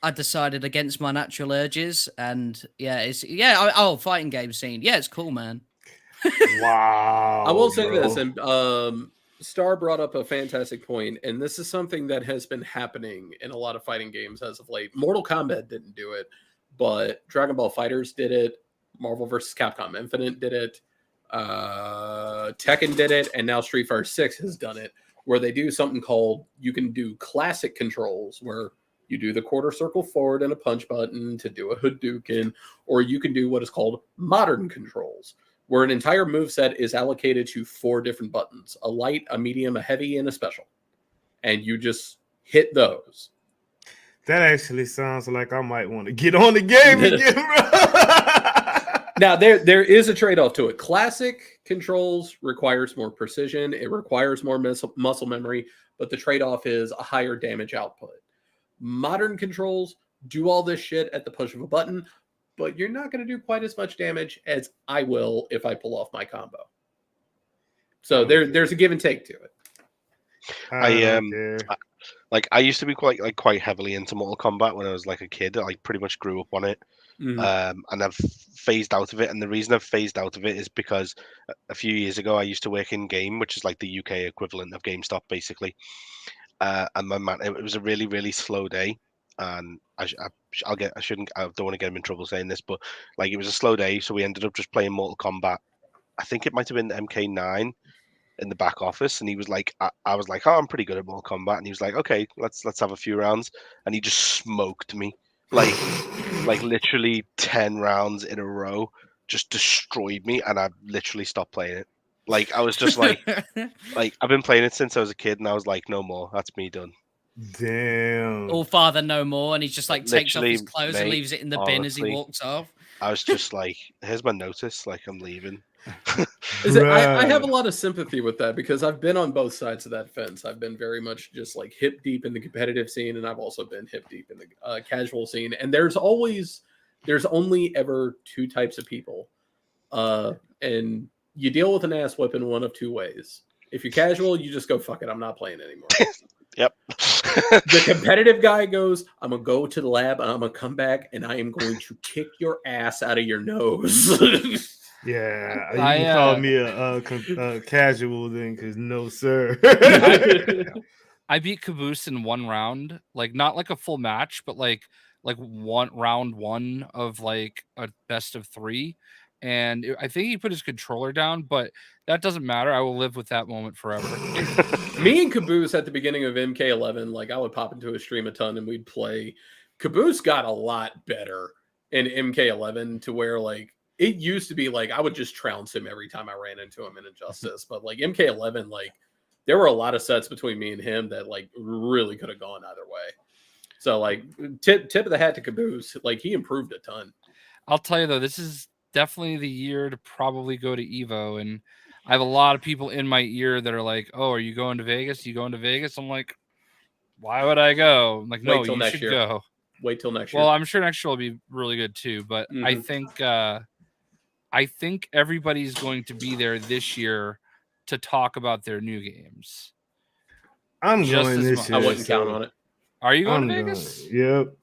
I decided against my natural urges, and fighting game scene. Yeah, it's cool, man. Wow. I will say this, and Star brought up a fantastic point, and this is something that has been happening in a lot of fighting games as of late. Mortal Kombat didn't do it, but Dragon Ball FighterZ did it. Marvel vs. Capcom Infinite did it. Tekken did it, and now Street Fighter 6 has done it, where they do something called, you can do classic controls, where you do the quarter circle forward and a punch button to do a Hadouken, or you can do what is called modern controls, where an entire moveset is allocated to 4 different buttons: a light, a medium, a heavy, and a special. And you just hit those. That actually sounds like I might want to get on the game again, bro. Now, there is a trade-off to it. Classic controls requires more precision. It requires more muscle memory, but the trade-off is a higher damage output. Modern controls do all this shit at the push of a button, but you're not going to do quite as much damage as I will if I pull off my combo. So there's a give and take to it. I used to be quite heavily into Mortal Kombat when I was like a kid. I pretty much grew up on it, and I've phased out of it. And the reason I've phased out of it is because a few years ago I used to work in game, which is like the UK equivalent of GameStop, basically. And it was a really, really slow day. And I don't want to get him in trouble saying this, but like, it was a slow day, so we ended up just playing Mortal Kombat. I think it might have been MK9 in the back office, and he was like, I was like, oh, I'm pretty good at Mortal Kombat, and he was like, okay, let's have a few rounds, and he just smoked me, like literally 10 rounds in a row, just destroyed me, and I literally stopped playing it. Like, I was just like, I've been playing it since I was a kid, and I was like, no more, that's me done. Damn. All father no more, and he just like takes off his Literally, clothes and mate, leaves it in the bin as he honestly, walks off. I was just like, here's my notice, like I'm leaving. I have a Bruh. lot of sympathy with that because I've been on both sides of that fence. I've been very much just like hip deep in the competitive scene, and I've also been hip deep in the casual scene. And there's only ever two types of people, and you deal with an ass whipping one of two ways. If you're casual, you just go fuck it, I'm not playing anymore. Yep. The competitive guy goes, I'm gonna go to the lab and I'm gonna come back and I am going to kick your ass out of your nose. Yeah, you I, can call me a casual then, because no, sir. I beat Caboose in one round, like not like a full match, but like one round one of like a best of three. And I think he put his controller down, but that doesn't matter. I will live with that moment forever. Me and Caboose at the beginning of MK11, like I would pop into a stream a ton and we'd play. Caboose got a lot better in MK11 to where like it used to be like I would just trounce him every time I ran into him in Injustice. But like MK11, like there were a lot of sets between me and him that like really could have gone either way. So like tip of the hat to Caboose, like he improved a ton. I'll tell you though, this is definitely the year to probably go to Evo, and I have a lot of people in my ear that are like, "Oh, are you going to Vegas? You going to Vegas?" I'm like, "Why would I go?" I'm like, Wait "No, till you next should year. go." Wait till next year. Well, I'm sure next year will be really good too, but I think everybody's going to be there this year to talk about their new games. I'm Just going as this much. year. I wouldn't count on it. Are you going I'm to going. Vegas? Yep.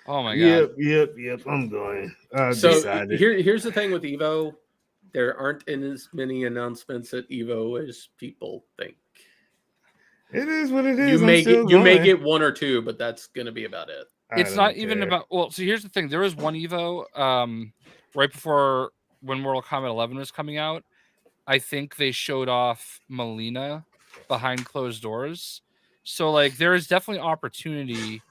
Oh my god. Yep. I'm going. I So decided. here's the thing with Evo. There aren't as many announcements at Evo as people think. It is what it is. You I'm may still get you may going. get one or two, but that's gonna be about it. I It's don't not even care. about, well, so here's the thing. There was one Evo right before when Mortal Kombat 11 was coming out. I think they showed off Melina behind closed doors. So like there is definitely opportunity.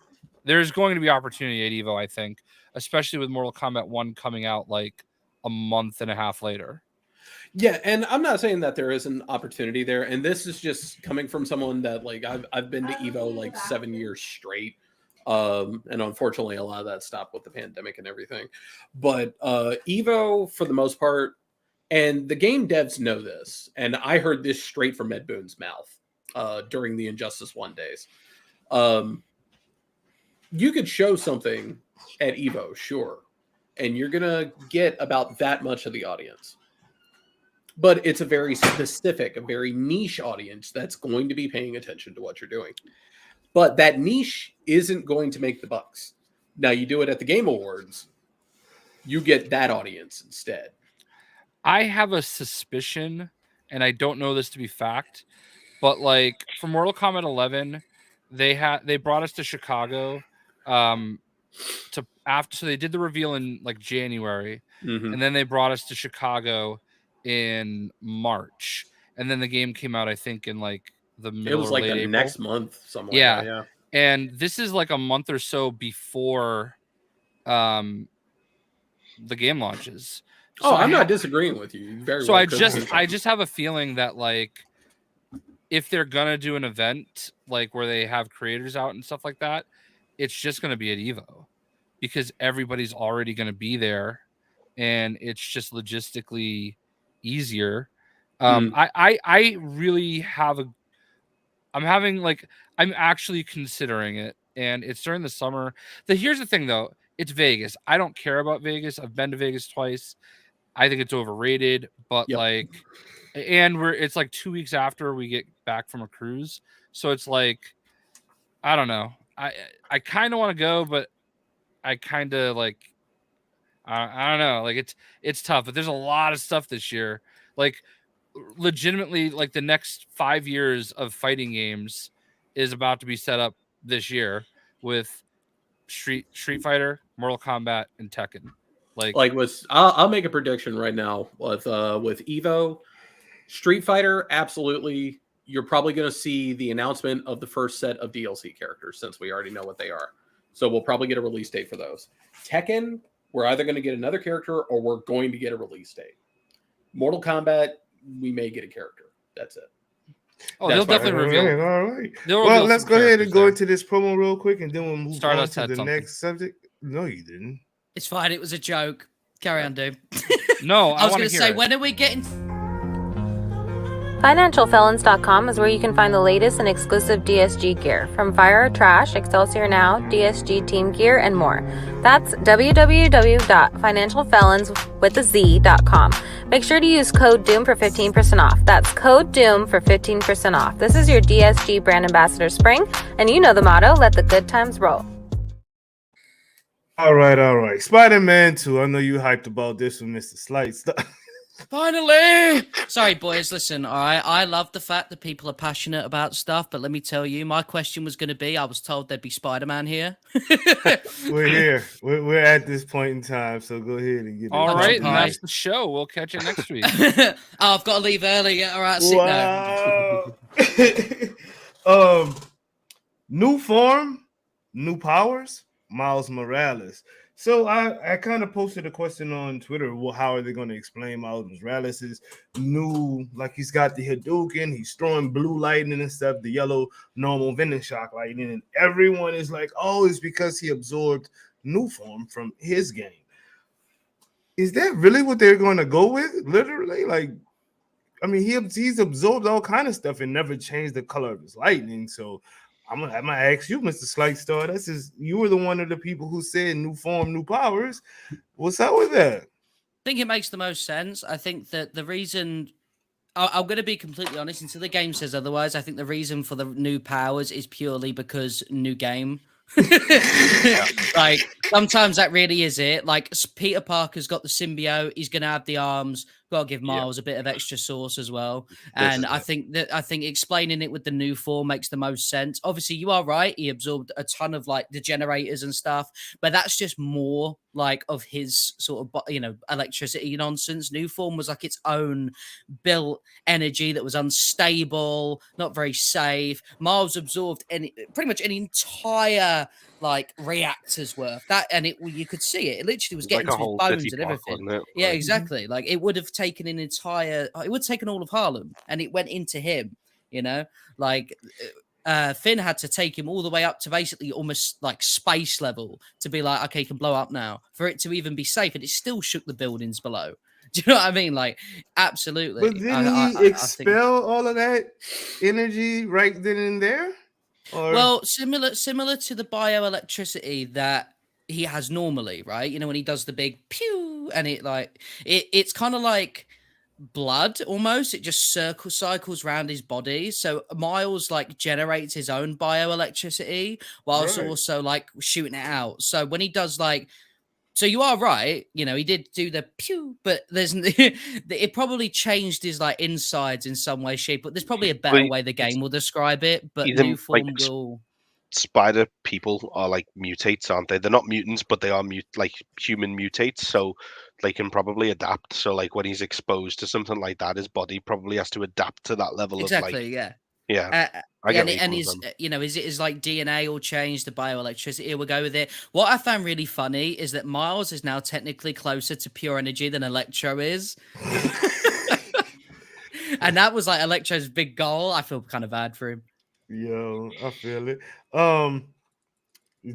There's going to be opportunity at Evo, I think, especially with Mortal Kombat 1 coming out like a month and a half later. Yeah, and I'm not saying that there is an opportunity there, and this is just coming from someone that like I've been to Evo like 7 years straight. And unfortunately a lot of that stopped with the pandemic and everything. But Evo for the most part, and the game devs know this, and I heard this straight from Ed Boon's mouth during the Injustice 1 days. You could show something at Evo, sure, and you're gonna get about that much of the audience. But it's a very specific, a very niche audience that's going to be paying attention to what you're doing. But that niche isn't going to make the bucks. Now you do it at the Game Awards, you get that audience instead. I have a suspicion, and I don't know this to be fact, but like for Mortal Kombat 11, they brought us to Chicago so they did the reveal in like January, and then they brought us to Chicago in March, and then the game came out I think in like the middle, it was or like late the April. next month, something like Yeah. that. Yeah. And this is like a month or so before the game launches. Oh, So I'm not disagreeing with you. You very So well I could be. just have a feeling that like if they're gonna do an event like where they have creators out and stuff like that, it's just gonna be at Evo because everybody's already gonna be there, and it's just logistically easier. I really have I'm actually considering it, and it's during the summer. Here's the thing though, it's Vegas. I don't care about Vegas. I've been to Vegas twice. I think it's overrated, but Yep. like, and it's like 2 weeks after we get back from a cruise, so it's like, I don't know. I kind of want to go, but I kind of like, I don't know. Like it's tough, but there's a lot of stuff this year. Like legitimately, like the next 5 years of fighting games is about to be set up this year with Street Fighter, Mortal Kombat, and Tekken. I'll make a prediction right now with Evo, Street Fighter. Absolutely, you're probably going to see the announcement of the first set of DLC characters since we already know what they are. So we'll probably get a release date for those. Tekken, we're either going to get another character or we're going to get a release date. Mortal Kombat, we may get a character. That's it. Oh, That's they'll fine. definitely reveal. All right. They'll Well, reveal let's some go ahead characters and go there. into this promo real quick, and then we'll move on Stardust to had the something. next subject. No, you didn't. It's fine. It was a joke. Carry on, dude. No, I was want going to to say, it. when are we getting? FinancialFelons.com is where you can find the latest and exclusive DSG gear, from Fire or Trash, Excelsior Now, DSG Team Gear, and more. That's www.financialfelons.com. Make sure to use code DOOM for 15% off. That's code DOOM for 15% off. This is your DSG brand ambassador Spring, and you know the motto, let the good times roll. All right. Spider-Man 2. I know you hyped about this one, Mr. Slight. Finally! Sorry, boys. Listen, all right. I love the fact that people are passionate about stuff, but let me tell you, my question was going to be, I was told there'd be Spider-Man here. We're here. We're at this point in time, so go ahead and get it. All Punch right, and and pie. that's the show. We'll catch you next week. Oh, I've got to leave early. Yeah, all right, sit now. Wow. New form, new powers, Miles Morales. So I kind of posted a question on Twitter. Well, how are they going to explain Miles Morales' new, like he's got the Hadouken, he's throwing blue lightning and stuff, the yellow normal venom shock lightning, and everyone is like, oh, it's because he absorbed new form from his game. Is that really what they're going to go with? Literally, like, I mean, he's absorbed all kind of stuff and never changed the color of his lightning. So I'm gonna ask you, Mr. Slight Star. You were the one of the people who said new form, new powers. What's up with that? I think it makes the most sense. I think that the reason I'm going to be completely honest, until the game says otherwise, I think the reason for the new powers is purely because new game. Like sometimes that really is it. Like Peter Parker's got the symbiote, he's going to have the arms. Got to give Miles a bit of extra sauce as well. And I think explaining it with the new form makes the most sense. Obviously, you are right. He absorbed a ton of like the generators and stuff, but that's just more like of his sort of, electricity nonsense. New form was like its own built energy that was unstable, not very safe. Miles absorbed pretty much an entire like reactor's worth you could see it. It literally was getting like to his bones and everything. Yeah, exactly. Like it would have taken it would have taken all of Harlem, and it went into him. Like Finn had to take him all the way up to basically almost like space level to be like, okay, you can blow up now, for it to even be safe, and it still shook the buildings below. Do you know what I mean? Like, absolutely. But didn't he expel all of that energy right then and there? Or... Well, similar to the bioelectricity that he has normally, right? When he does the big pew, and it's kind of like blood almost. It just cycles around his body. So Miles like generates his own bioelectricity whilst also like shooting it out. So when he does so you are right, he did do the pew, but it probably changed his like insides in some way, shape, but there's probably a better way the game will describe it, but new form will... Spider people are like mutates, aren't they? They're not mutants, but they are like human mutates, so they can probably adapt. So like when he's exposed to something like that, his body probably has to adapt to that level of like... Yeah. And his like DNA will change, the bioelectricity will go with it. What I found really funny is that Miles is now technically closer to pure energy than Electro is. And that was like Electro's big goal. I feel kind of bad for him. Yo, I feel it.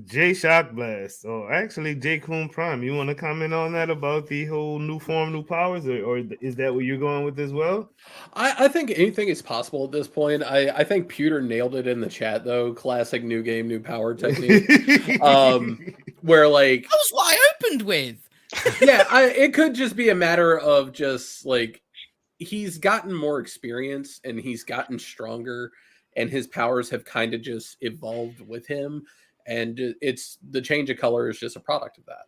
J Shock Blast. Oh, actually, J Coon Prime. You want to comment on that about the whole new form, new powers, or is that what you're going with as well? I think anything is possible at this point. I think Pewter nailed it in the chat though. Classic new game, new power technique. Where like that was what I opened with. Yeah, it could just be a matter of just like he's gotten more experience and he's gotten stronger, and his powers have kind of just evolved with him. And it's the change of color is just a product of that.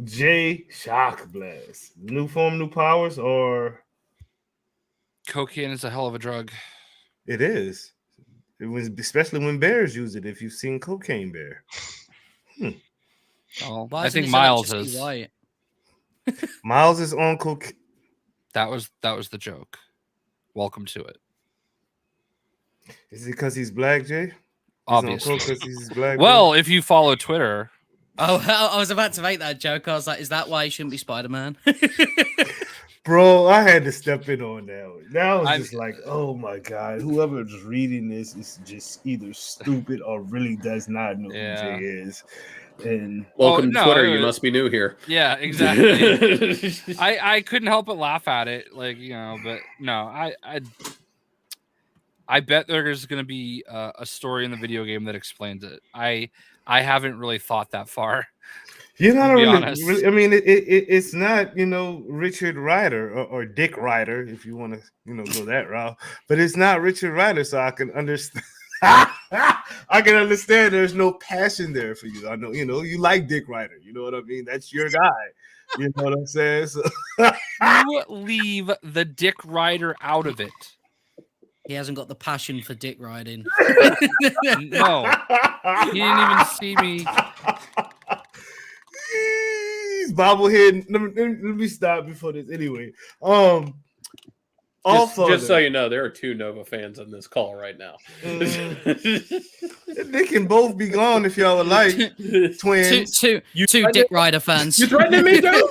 J Shock Blast. New form, new powers, or cocaine is a hell of a drug. It is. It was especially when bears use it. If you've seen Cocaine Bear. Oh, I think Miles is. Miles is on cocaine. That was the joke. Welcome to it. Is it because he's black, Jay? Obviously. He's black. Well, if you follow Twitter. Oh, I was about to make that joke. I was like, is that why he shouldn't be Spider-Man? Bro, I had to step in on that one. That was I- just like, oh my god, whoever's reading this is just either stupid or really does not know who Jay is. And Welcome to no, Twitter. it You was- must be new here. Yeah, exactly. I couldn't help but laugh at it, like, you know, but no, I bet there's going to be a story in the video game that explains it. I haven't really thought that far. you're not To be really, honest. really. I mean, it's not, you know, Richard Ryder or Dick Ryder, if you want to, you know, go that route. But it's not Richard Ryder, so I can understand. I can understand. There's no passion there for you. I know, you know, you like Dick Ryder. You know what I mean? That's your guy. You know what I'm saying? So You leave the Dick Rider out of it. He hasn't got the passion for dick riding. No, he didn't even see me. Jeez, bobblehead. Let me stop before this. Anyway, Just so you know, there are 2 Nova fans on this call right now. They can both be gone if y'all would like. Twins. Two Dick Rider fans. You threatening me, dude?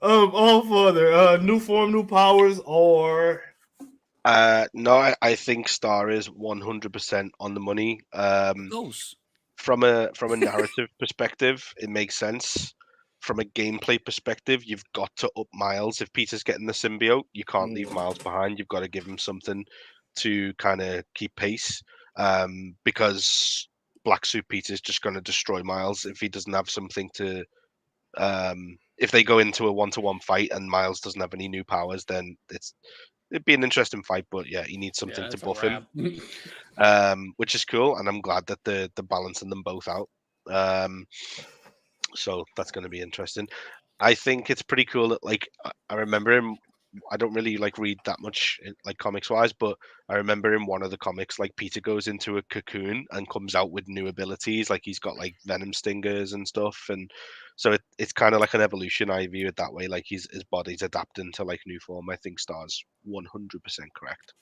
All father. New form, new powers, or No, I think Star is 100% on the money. Goals. From a narrative perspective, it makes sense. From a gameplay perspective, you've got to up Miles. If Peter's getting the symbiote, you can't leave Miles behind. You've got to give him something to kind of keep pace. Because Black Suit Peter's just going to destroy Miles if he doesn't have something to. If they go into a 1-to-1 fight and Miles doesn't have any new powers, then it'd be an interesting fight. But yeah, he needs something to buff him, which is cool. And I'm glad that they're balancing them both out. So that's going to be interesting. I think it's pretty cool that, like, I remember him. I don't really like read that much, like, comics wise, but I remember in one of the comics, like, Peter goes into a cocoon and comes out with new abilities. Like, he's got like venom stingers and stuff, and so it's kind of like an evolution. I view it that way. Like, his body's adapting to like new form. I think Star's 100% correct.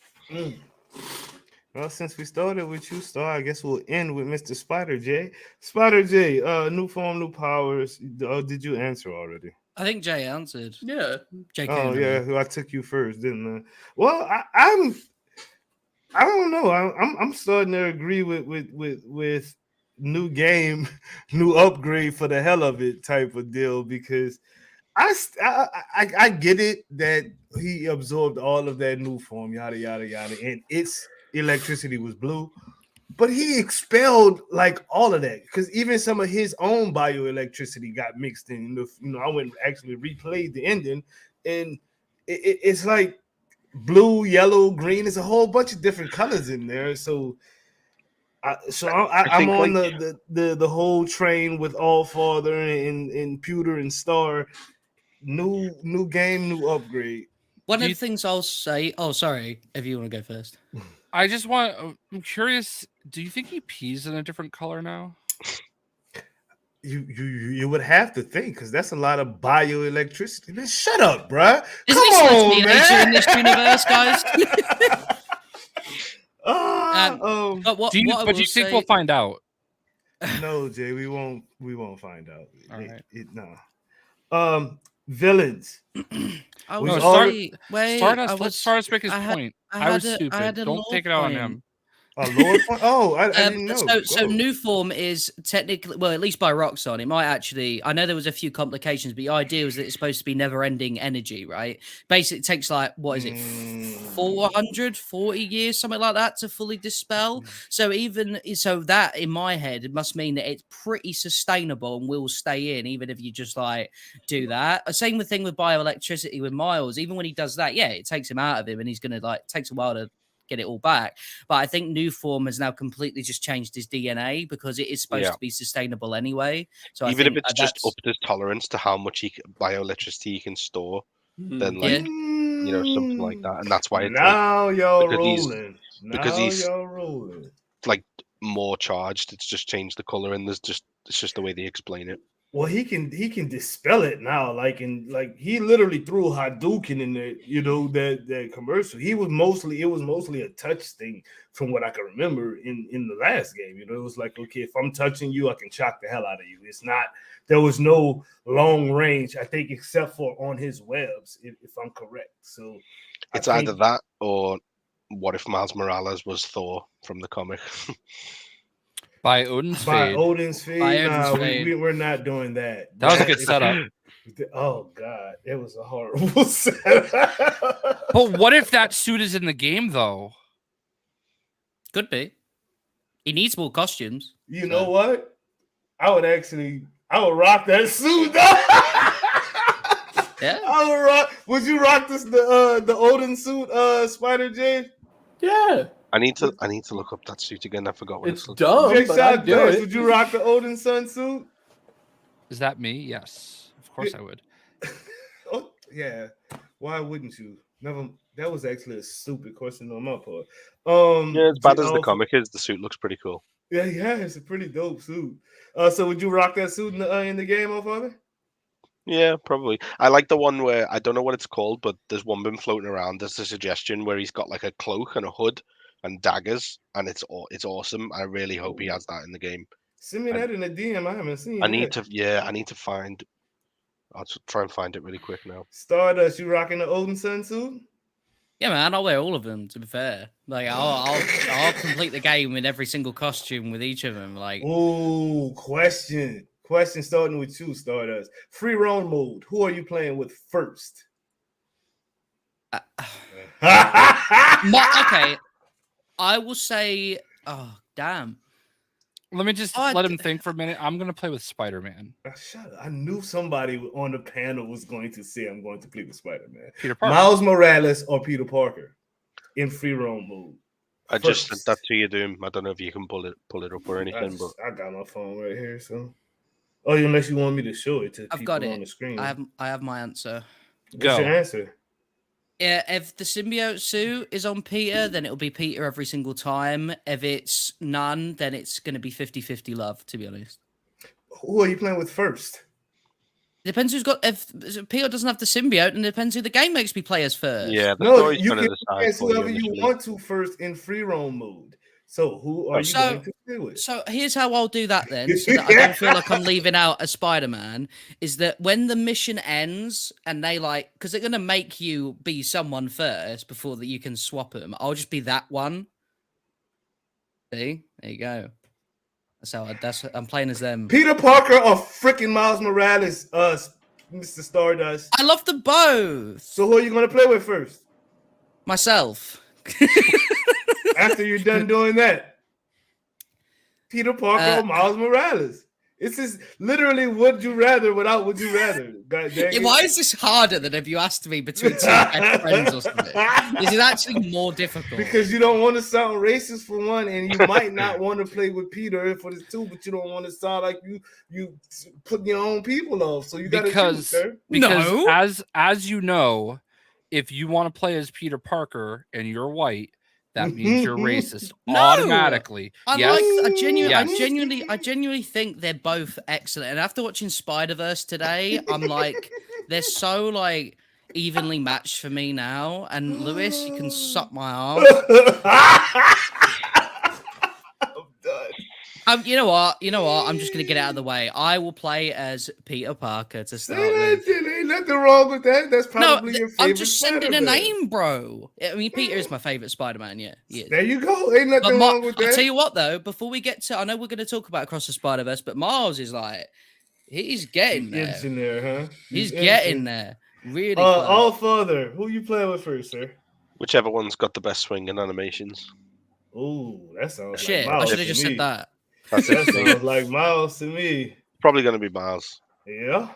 Well, since we started with you, Star, I guess we'll end with Mr. Spider J. Spider J, new form, new powers. Did you answer already? I think Jay answered. Yeah. Jay Oh Coonan. yeah, I took you first, didn't I? Well, I don't know. I'm starting to agree with new game, new upgrade for the hell of it type of deal, because I get it that he absorbed all of that new form, yada yada yada, and its electricity was blue, but he expelled like all of that, because even some of his own bioelectricity got mixed in. You know, I went and actually replayed the ending, and it's like blue, yellow, green. There's a whole bunch of different colors in there. So I'm on the whole train with All Father and Pewter and Star. New game, new upgrade. One of the things I'll say. Oh, sorry. If you want to go first. I just want. I'm curious. Do you think he pees in a different color now? You would have to think, because that's a lot of bioelectricity. Man, shut up, bruh. Isn't Come he on, man. in this universe, guys? But Do you think we'll find out? No, Jay, we won't find out. All right. No. Villains. I We was already- Let's start make his I had- point. I I had was a- I stupid. had a Don't law take it out on point. him. A lower point? Oh, I didn't know. So Go. new form is technically, well, at least by Roxxon, it might actually. I know there was a few complications, but the idea was that it's supposed to be never-ending energy, right? Basically, it takes like, what is it, 440 years, something like that, to fully dispel. So that in my head, it must mean that it's pretty sustainable and will stay in, even if you just like do that. Same thing with bioelectricity with Miles. Even when he does that, yeah, it takes him out of him, and he's gonna like takes a while to get it all back. But I think new form has now completely just changed his DNA, because it is supposed to be sustainable anyway. So even if it's just that's upped his tolerance to how much bioelectricity he can store, then like Yeah. something like that, and that's why it's Now y'all because he's- rolling. because Now he's- y'all rolling. like more charged. It's just changed the color, and it's just the way they explain it. Well, he can dispel it now. Like he literally threw Hadouken in the that commercial. It was mostly a touch thing from what I can remember in the last game. It was like, okay, if I'm touching you, I can shock the hell out of you. It's not, there was no long range, I think, except for on his webs, if I'm correct. So it's either that or what if Miles Morales was Thor from the comic? By Odin's by Fade. Odin's Fade. By Odin's Nah, Fade. we're not doing that. That was a good setup. Oh God, it was a horrible setup. But what if that suit is in the game though? Could be. He needs more costumes. You know what? I would rock that suit. Yeah. I would rock. Would you rock the Odin suit, Spider J? Yeah, I need to look up that suit again. I forgot what it's it's dumb, Jay but I'd Shot do Dice, it. would you rock the Odin Sun suit? Is that me? Yes. Of course I would. Oh, yeah. Why wouldn't you? Never. That was actually a stupid question on my part. Yeah, as bad as the comic is, the suit looks pretty cool. Yeah, it's a pretty dope suit. So would you rock that suit in the game, father? Yeah, probably. I like the one where I don't know what it's called, but there's one been floating around. There's a suggestion where he's got like a cloak and a hood and daggers, and it's awesome. I really hope he has that in the game. Send me that in a DM. I haven't seen. I need to find. I'll try and find it really quick now. Stardust, you rocking the Odin Sun suit? Yeah, man, I'll wear all of them. To be fair, like I'll complete the game in every single costume with each of them. Like, oh, question starting with you, Stardust. Free roam mode. Who are you playing with first? okay, I will say. Oh, damn. Let me just let him think for a minute. I'm gonna play with Spider-Man. Shut up. I knew somebody on the panel was going to say I'm going to play with Spider-Man. Peter Parker. Miles Morales or Peter Parker in free roam mode. I just sent that to you, Doom. I don't know if you can pull it up or anything, but I got my phone right here, so. Oh, unless you want me to show it to people on the screen. I have my answer. Go. What's your answer? Yeah, if the symbiote suit is on Peter, then it'll be Peter every single time. If it's none, then it's going to be 50-50 love, to be honest. Who are you playing with first? Depends who's got. If Peter doesn't have the symbiote, and it depends who the game makes me play as first. yeah, No, you can play whoever you want to first in free roam mode. So who are you going to play with? So here's how I'll do that then, so that I don't feel like I'm leaving out a Spider-Man, is that when the mission ends and they because they're going to make you be someone first before that you can swap them, I'll just be that one. See? There you go. I'm playing as them. Peter Parker or freaking Miles Morales, Mr. Stardust? I love them both. So who are you going to play with first? Myself. After you're done doing that, Peter Parker or Miles Morales? It's just literally would you rather without would you rather. Why is this harder than if you asked me between two best friends or something? This is actually more difficult. Because you don't want to sound racist for one, and you might not want to play with Peter for the two, but you don't want to sound like you putting your own people off. So you got to choose, sir. Because as you know, if you want to play as Peter Parker and you're white, that means you're racist automatically. I genuinely think they're both excellent. And after watching Spider-Verse today, I'm like, they're so like evenly matched for me now. And Lewis, you can suck my ass. I'm done. You know what? I'm just gonna get out of the way. I will play as Peter Parker to start with. Ain't nothing wrong with that. That's probably your favorite. I'm just sending Spider-Man. a name, bro. I mean, Peter is my favorite Spider-Man. Yeah, there you go. Ain't nothing wrong with that. I'll tell you what, though. Before we get to, I know we're going to talk about Across the Spider-Verse, but Miles is like, he's getting there. He's in there, huh? He's getting there. Really. All Father, who you playing with first, sir? Whichever one's got the best swinging animations. Ooh, that sounds shit. like Miles. I should have just said that. That sounds like Miles to me. Probably going to be Miles. Yeah.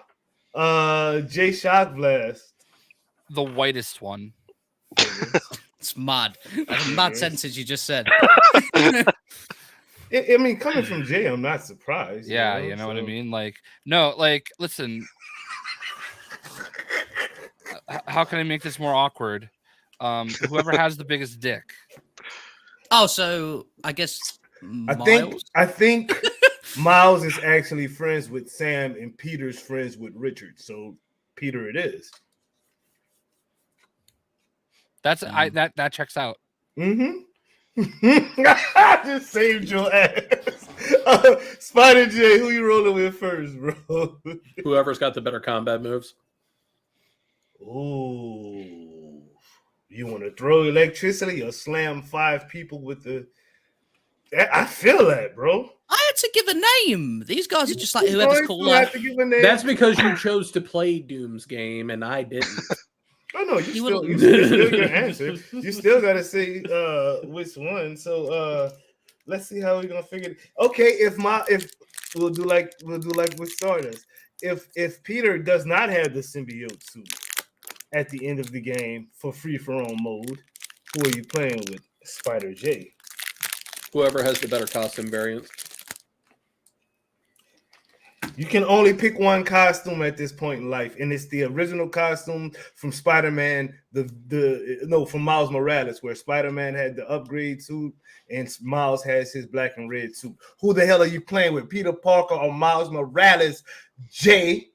J Shock Blast. The whitest one. It's mad. That's a mad sentence you just said. I mean, coming from Jay, I'm not surprised. Yeah, you know what I mean? Listen. How can I make this more awkward? Whoever has the biggest dick. Oh, so I guess Miles? I think Miles is actually friends with Sam, and Peter's friends with Richard. So Peter, it is. That checks out. Mm-hmm. I just saved your ass. Spider J, who you rolling with first, bro? Whoever's got the better combat moves. Ooh. You want to throw electricity or slam 5 people with the... I feel that, bro. I had to give a name. These guys are just like You're whoever's going to cooler. have to give a name. That's because you chose to play Doom's game and I didn't. Oh no, you still your answer. You still gotta say which one. So let's see how we're gonna figure it. Okay, if we'll do like with Stardust. If Peter does not have the symbiote suit at the end of the game for free for all mode, who are you playing with? Spider J. Whoever has the better costume variant. You can only pick one costume at this point in life, and it's the original costume from Spider-Man, from Miles Morales, where Spider-Man had the upgrade suit and Miles has his black and red suit. Who the hell are you playing with, Peter Parker or Miles Morales? Jay?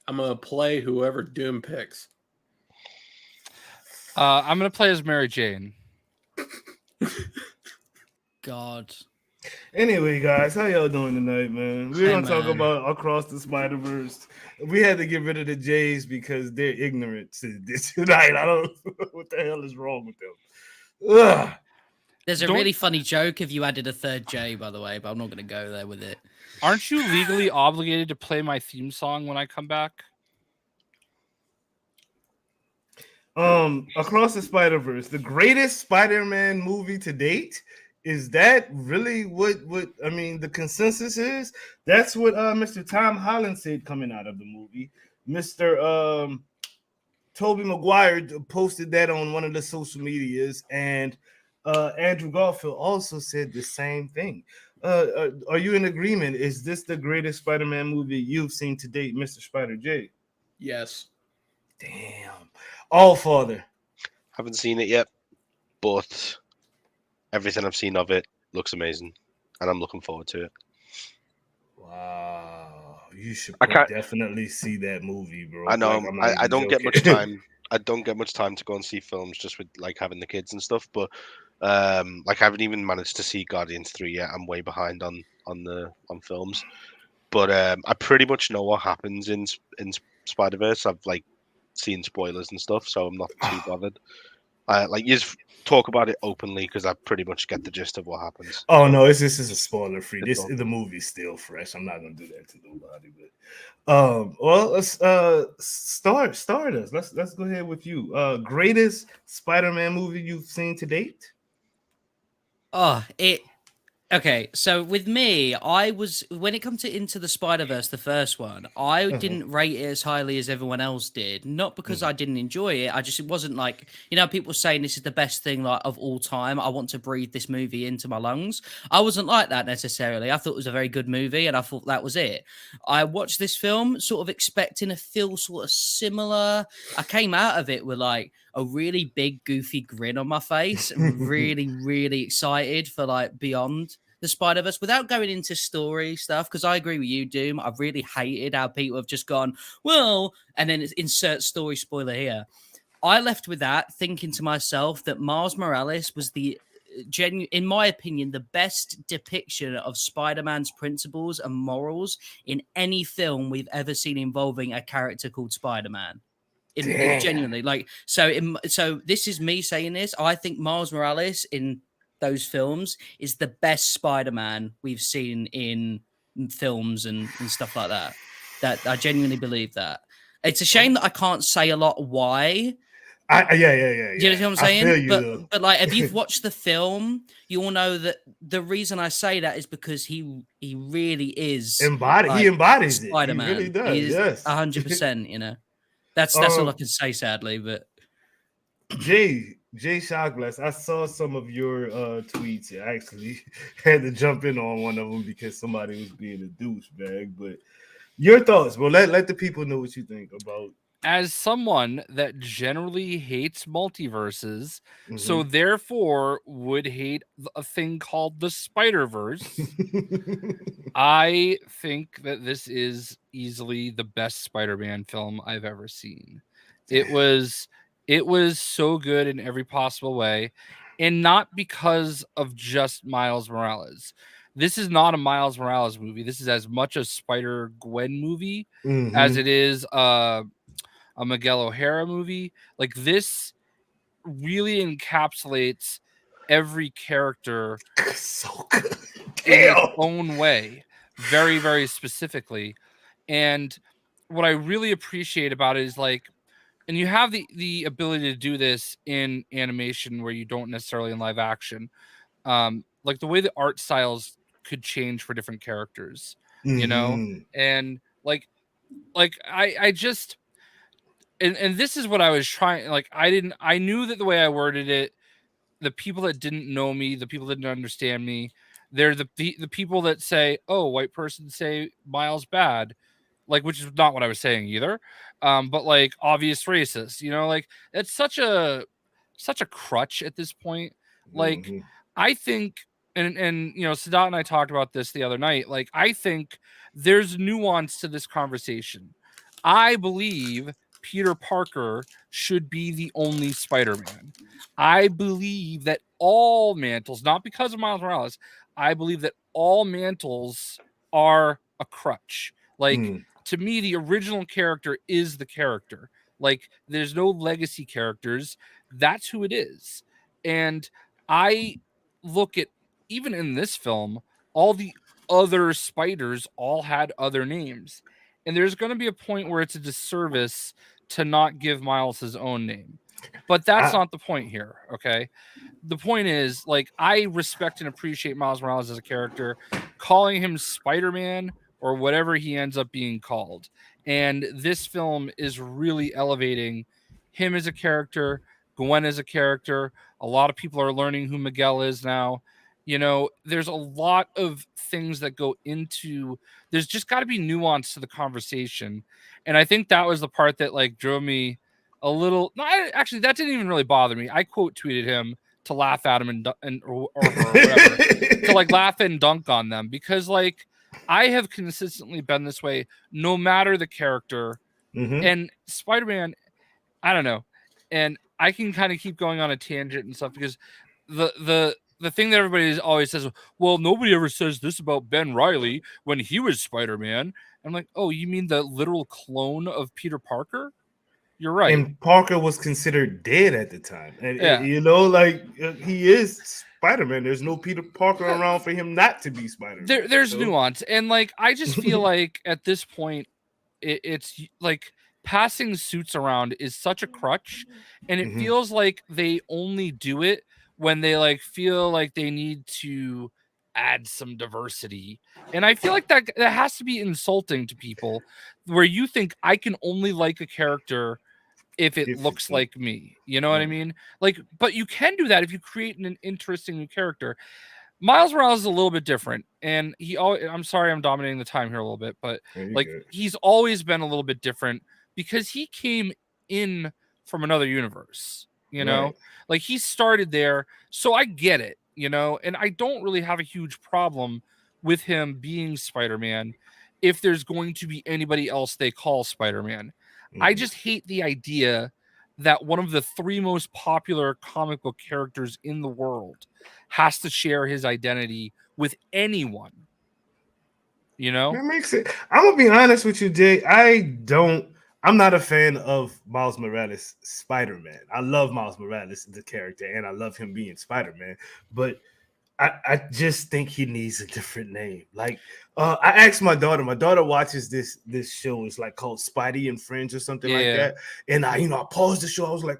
I'm gonna play whoever Doom picks. I'm gonna play as Mary Jane. God. Anyway, guys, how y'all doing tonight, man? We're gonna talk about Across the Spider-Verse. We had to get rid of the J's because they're ignorant tonight. I don't know what the hell is wrong with them. Ugh. There's a really funny joke if you added a third J, by the way, but I'm not going to go there with it. Aren't you legally obligated to play my theme song when I come back? Across the Spider-Verse, the greatest Spider-Man movie to date. Is that really what I mean? The consensus is that's what Mr. Tom Holland said coming out of the movie. Mr. Tobey Maguire posted that on one of the social medias, and Andrew Garfield also said the same thing. Are you in agreement? Is this the greatest Spider-Man movie you've seen to date, Mr. Spider J? Yes. Damn. All Father. Haven't seen it yet, but everything I've seen of it looks amazing, and I'm looking forward to it. Wow, you should definitely see that movie, bro. I know. Like, I don't get much time. I don't get much time to go and see films just with like having the kids and stuff. But like I haven't even managed to see Guardians 3 yet. I'm way behind on films. But I pretty much know what happens in Spider-Verse. I've like seen spoilers and stuff, so I'm not too bothered. Like you just talk about it openly because I pretty much get the gist of what happens. Oh no, this is a spoiler free. The movie's still fresh. I'm not gonna do that to nobody. But well, let's start us. Let's go ahead with you. Greatest Spider-Man movie you've seen to date? Okay, so with me, when it comes to Into the Spider-Verse, the first one, I didn't rate it as highly as everyone else did. Not because I didn't enjoy it, it wasn't like, people saying this is the best thing like of all time. I want to breathe this movie into my lungs. I wasn't like that necessarily. I thought it was a very good movie, and I thought that was it. I watched this film sort of expecting to feel sort of similar. I came out of it with like a really big goofy grin on my face and really, really excited for like Beyond the Spider-Verse without going into story stuff, because I agree with you, Doom. I really hated how people have just gone, well, and then insert story spoiler here. I left with that thinking to myself that Miles Morales was in my opinion, the best depiction of Spider-Man's principles and morals in any film we've ever seen involving a character called Spider-Man. Genuinely, like, so this is me saying this. I think Miles Morales in those films is the best Spider-Man we've seen in films and stuff like that. That I genuinely believe that. It's a shame that I can't say a lot why. Yeah. You know what I'm saying? But like, if you've watched the film, you all know that the reason I say that is because he really is he embodies Spider-Man. It. He really does. He is, yes, 100%. That's all I can say, sadly. But Jay Shotglass, I saw some of your tweets. I actually had to jump in on one of them because somebody was being a douchebag. But your thoughts, well, let the people know what you think about as someone that generally hates multiverses, so Mhm. therefore would hate a thing called the Spider-Verse, I think that this is easily the best Spider-Man film I've ever seen. It was so good in every possible way, and not because of just Miles Morales. This is not a Miles Morales movie. This is as much a Spider-Gwen movie as Mhm. it is a Miguel O'Hara movie. Like, this really encapsulates every character So good. in its Damn. own way, very, very specifically. And what I really appreciate about it is, like, and you have the ability to do this in animation where you don't necessarily in live action. Like, the way the art styles could change for different characters, you know? Mhm. And I just, and this is what I was trying, like, I knew that the way I worded it, the people that didn't know me, the people that didn't understand me, they're the people that say, "Oh, white person say Miles bad," like, which is not what I was saying either. But like, obvious racist, like, it's such a crutch at this point. Like, Mhm. I think, and Sadat and I talked about this the other night. Like, I think there's nuance to this conversation. I believe Peter Parker should be the only Spider-Man. I believe that all mantles, not because of Miles Morales, I believe that all mantles are a crutch. Like, Mhm. to me, the original character is the character. Like, there's no legacy characters. That's who it is. And I look at, even in this film, all the other spiders all had other names. And there's going to be a point where it's a disservice to not give Miles his own name. But that's I, not the point here, okay? The point is, like, I respect and appreciate Miles Morales as a character. Calling him Spider-Man or whatever he ends up being called. And this film is really elevating him as a character, Gwen as a character. A lot of people are learning who Miguel is now. There's a lot of things that go into, there's just got to be nuance to the conversation. And I think that was the part that, like, drove me a little. No, actually, that didn't even really bother me. I quote tweeted him to laugh at him or her or whatever, to, like, laugh and dunk on them, because, like, I have consistently been this way no matter the character. Mhm. And Spider-Man, I don't know. And I can kind of keep going on a tangent and stuff, because the thing that everybody always says, well, nobody ever says this about Ben Reilly when he was Spider-Man. I'm like, oh, you mean the literal clone of Peter Parker? You're right. And Parker was considered dead at the time. And Yeah. like, he is Spider-Man. There's no Peter Parker around for him not to be Spider-Man. There's nuance. And, like, I just feel like at this point, it's like passing suits around is such a crutch, and it Mhm. feels like they only do it when they, like, feel like they need to add some diversity. And I feel like that has to be insulting to people, where you think I can only like a character if it If looks it's like, like me. You know what I mean? Like, but you can do that if you create an interesting new character. Miles Morales is a little bit different, and I'm sorry I'm dominating the time here a little bit, but, yeah, you like, good. he's always been a little bit different because he came in from another universe, Right. Like, he started there, so I get it, and I don't really have a huge problem with him being Spider-Man if there's going to be anybody else they call Spider-Man. I Mhm. just hate the idea that one of the three most popular comic book characters in the world has to share his identity with anyone. That makes it. I'm gonna be honest with you, Jay. I'm not a fan of Miles Morales Spider-Man. I love Miles Morales the character, and I love him being Spider-Man. But I just think he needs a different name. Like, I asked my daughter. My daughter watches this show. It's like called Spidey and Friends or something like Yeah. that. And I paused the show. I was like,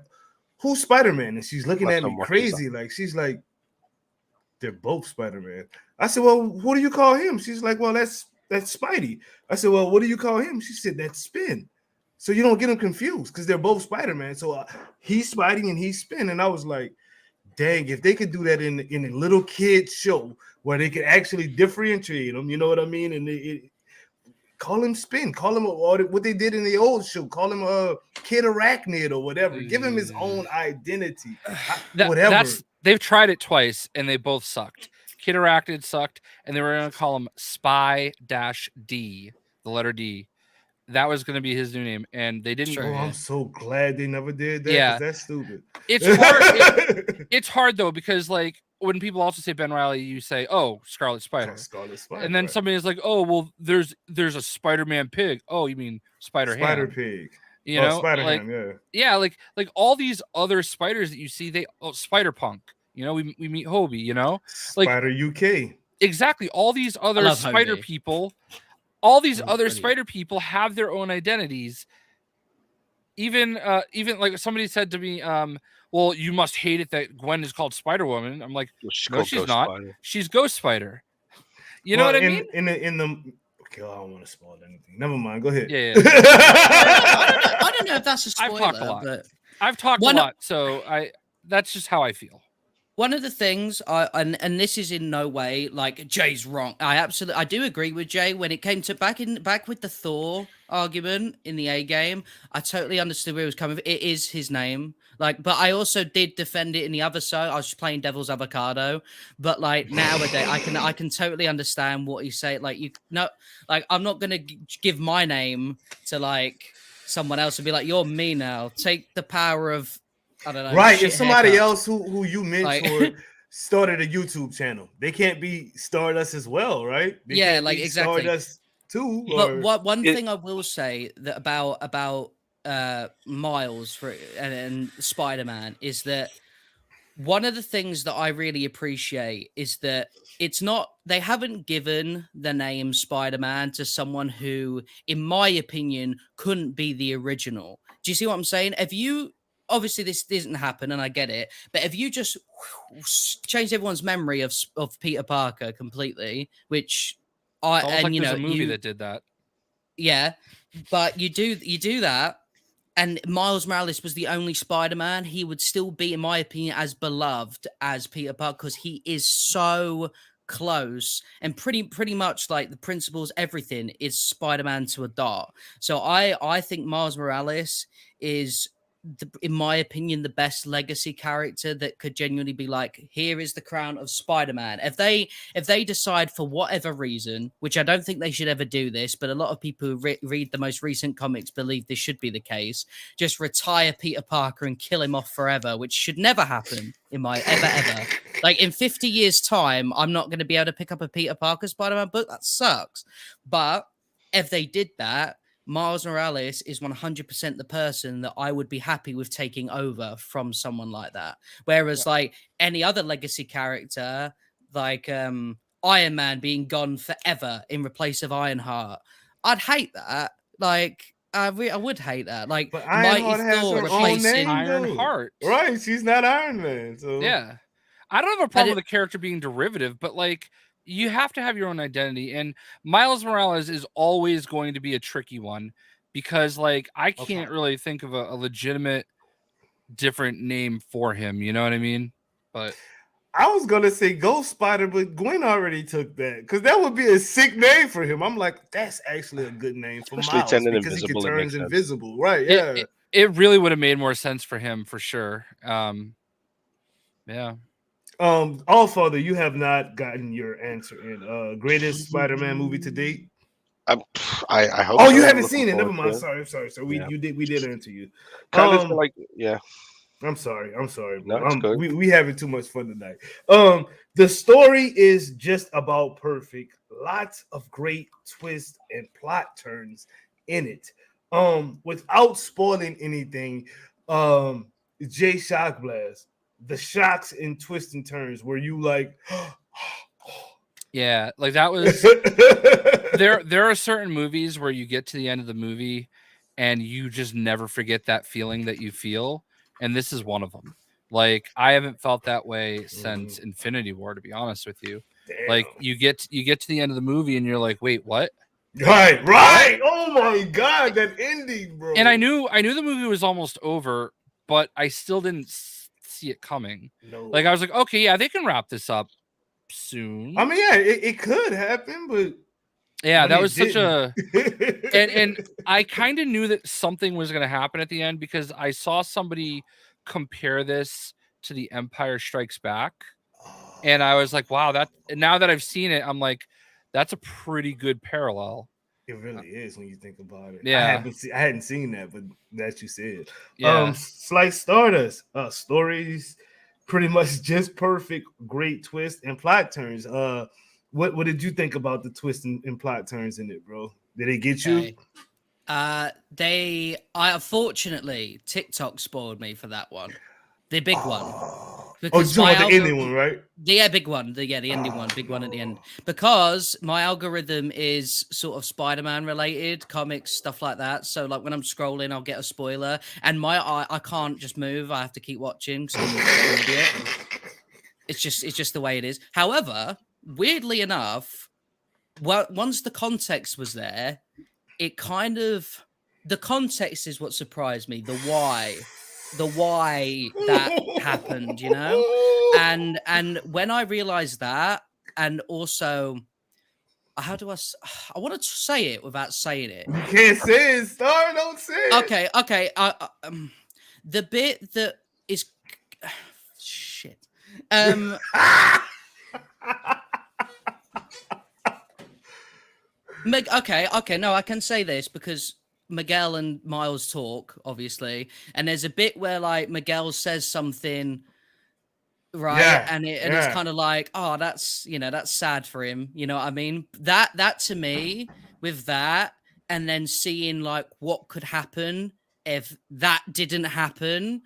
"Who's Spider-Man?" And she's looking My at son me watches that. crazy. Like, she's like, "They're both Spider-Man." I said, "Well, who do you call him?" She's like, "Well, that's Spidey." I said, "Well, what do you call him?" She said, "That's Spin." So you don't get them confused because they're both Spider-Man. So he's Spidey and he's Spin. And I was like, dang, if they could do that in a little kid show where they could actually differentiate them, you know what I mean? And Call him Spin. Call him what they did in the old show. Call him Kid Arachnid or whatever. Give him his own identity. Whatever. They've tried it twice and they both sucked. Kid Arachnid sucked, and they were going to call him Spy-D, the letter D. That was going to be his new name, and they didn't. Oh, I'm so glad they never did that. Yeah, that's stupid. It's hard. It's hard though, because like when people also say Ben Reilly, you say, "Oh, Scarlet Spider," and then somebody is like, "Oh, well, there's a Spider-Man pig." Oh, you mean Spider Pig? You know, Spider-Ham, yeah, like all these other spiders that you see, Spider-Punk. You know, we meet Hobie. You know, like Spider UK. Exactly. All these other spider Hobie. people. All these other spider people have their own identities. Even like somebody said to me, well, you must hate it that Gwen is called Spider Woman. I'm like, no, she's not. Spider. She's Ghost Spider. You know what I mean? In the okay, I don't want to spoil anything. Never mind. Go ahead. Yeah. I don't know if that's a spoiler. I've talked a lot. But I've talked a lot, so that's just how I feel. One of the things, and this is in no way like Jay's wrong. I do agree with Jay when it came to back with the Thor argument in the A game. I totally understood where it was coming from. It is his name, but I also did defend it in the other side. I was playing Devil's Avocado, but like nowadays, I can totally understand what he's saying. I'm not gonna give my name to like someone else and be like, "You're me now. Take the power of." I don't know. Right, if somebody else who you mentored started a YouTube channel, they can't be Stardust as well, right? They exactly. Stardust too. But one thing I will say that about Miles and Spider-Man is that one of the things that I really appreciate is that they haven't given the name Spider-Man to someone who, in my opinion, couldn't be the original. Do you see what I'm saying? Obviously, this doesn't happen, and I get it. But if you just change everyone's memory of Peter Parker completely, which there's a movie that did that. Yeah, but you do that, and Miles Morales was the only Spider-Man, he would still be, in my opinion, as beloved as Peter Parker because he is so close and pretty much like the principles, everything is Spider-Man to a dot. So I think Miles Morales is, in my opinion, the best legacy character that could genuinely be like, here is the crown of Spider-Man. If they decide for whatever reason, which I don't think they should ever do this, but a lot of people who read the most recent comics believe this should be the case, just retire Peter Parker and kill him off forever, which should never happen in my ever. Like in 50 years time, I'm not going to be able to pick up a Peter Parker Spider-Man book. That sucks. But if they did that, Miles Morales is 100% the person that I would be happy with taking over from someone like that. Whereas like any other legacy character, like Iron Man being gone forever in replace of Ironheart, I'd hate that. Like I would hate that. Like but Ironheart has her own name, Ironheart. Right, she's not Iron Man. So yeah, I don't have a problem with the character being derivative, but like, you have to have your own identity, and Miles Morales is always going to be a tricky one because, like, I can't really think of a legitimate different name for him. You know what I mean? But I was gonna say Ghost Spider, but Gwen already took that because that would be a sick name for him. I'm like, that's actually a good name for Miles because he can turn invisible, right? Yeah, it really would have made more sense for him for sure. Yeah. Allfather, you have not gotten your answer in. Greatest Spider-Man movie to date? I hope. Oh, you haven't seen it. Never mind. Sorry. So we did answer you. Kind of like, yeah. I'm sorry. No, it's good. We having too much fun tonight. The story is just about perfect. Lots of great twists and plot turns in it. Without spoiling anything, Jay Shockblast. The shocks and twists and turns where you like yeah, like that was there are certain movies where you get to the end of the movie and you just never forget that feeling that you feel, and this is one of them. Like I haven't felt that way since Infinity War, to be honest with you. Damn. Like you get to the end of the movie and you're like, wait, what? Right. Oh my god, that ending, bro. And I knew the movie was almost over, but I still didn't see it coming. No. Like I was like, okay, yeah, they can wrap this up soon. I mean, yeah, it could happen, but Yeah, But that it was such a didn't. and I kind of knew that something was going to happen at the end because I saw somebody compare this to The Empire Strikes Back, and I was like, wow, that. And now that I've seen it, I'm like, that's a pretty good parallel. It really is when you think about it. Yeah. I hadn't seen that, but that you said. Yeah. Slice Stardust. Stories pretty much just perfect, great twist and plot turns. What did you think about the twist and plot turns in it, bro? Did it get you? Okay. I unfortunately TikTok spoiled me for that one, the big one. Because you want the ending one, right? The big one, the ending one, big one at the end. Because my algorithm is sort of Spider-Man related, comics, stuff like that. So like when I'm scrolling, I'll get a spoiler, and I can't just move. I have to keep watching because I'm an idiot. It's just the way it is. However, weirdly enough, once the context was there, it kind of the context is what surprised me. The why that happened, you know. And when I realized that, and also, how do I want to say it without saying it. You can't say it, Star. Don't say it. Okay. The bit that is shit. Okay. No, I can say this because Miguel and Miles talk, obviously, and there's a bit where like Miguel says something. Right. Yeah, and it's kind of like, oh, that's sad for him. You know what I mean? That to me, with that, and then seeing like what could happen if that didn't happen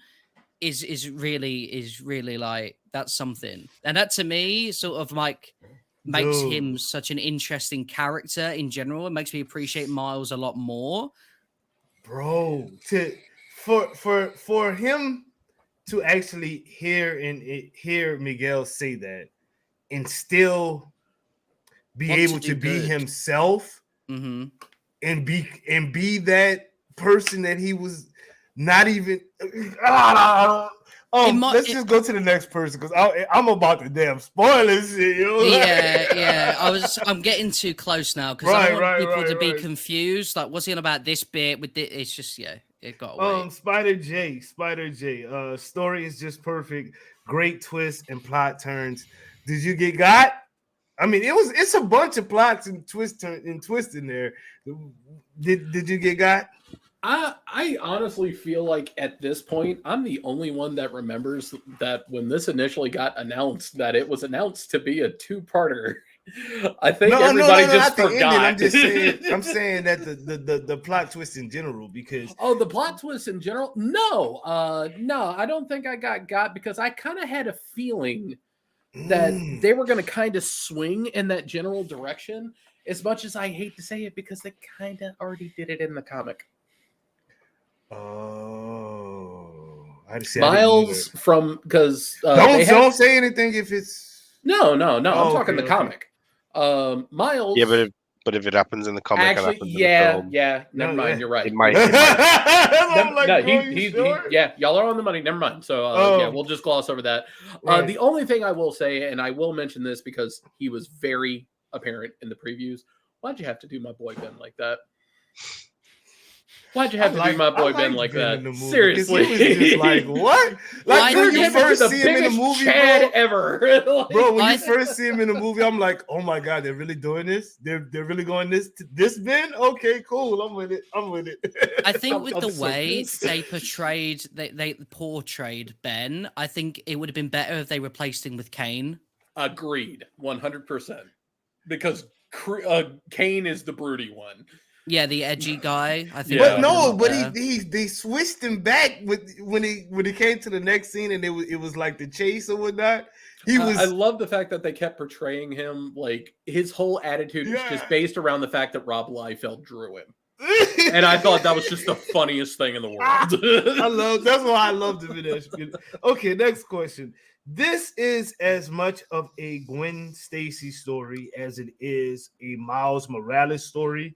is really like that's something. And that to me sort of like makes him such an interesting character in general. It makes me appreciate Miles a lot more. Bro, for him to actually hear Miguel say that and still be able to be himself and be that person that he was not even. Let's just go to the next person because I'm about to damn spoil this shit. You know? Yeah. I'm getting too close now because I don't want people to be confused. Like, what's he on about this bit with this? It's just it got away. Spider J. Story is just perfect. Great twists and plot turns. Did you get got? I mean, it's a bunch of plots and twists in there. Did you get got? I honestly feel like at this point, I'm the only one that remembers that when this initially got announced, that it was announced to be a two-parter. I think everybody just forgot. I'm saying that the plot twist in general, because the plot twist in general. No, I don't think I got because I kind of had a feeling that they were going to kind of swing in that general direction. As much as I hate to say it, because they kind of already did it in the comic. I see. Miles from because don't say anything if it's no. I'm talking the comic. Miles. Yeah, but if it happens in the comic, actually, never mind. You're right. It might. Y'all are on the money. Never mind. So we'll just gloss over that. Right. The only thing I will say, and I will mention this because he was very apparent in the previews. Why'd you have to do my boy Ben like that? Why'd you have to do my boy Ben like that? Seriously, he was just like what? Like when you first see him in the movie, Chad ever, bro. When you first see him in the movie, I'm like, oh my god, they're really doing this. They're really going this Ben. Okay, cool. I'm with it. I think with the way they portrayed Ben, I think it would have been better if they replaced him with Kane. Agreed, 100%. Because Kane is the broody one. Yeah, the edgy guy. I think. But they switched him back when he came to the next scene, and it was like the chase or whatnot. I love the fact that they kept portraying him like his whole attitude is just based around the fact that Rob Liefeld drew him. And I thought that was just the funniest thing in the world. That's why I loved him. Okay, next question. This is as much of a Gwen Stacy story as it is a Miles Morales story.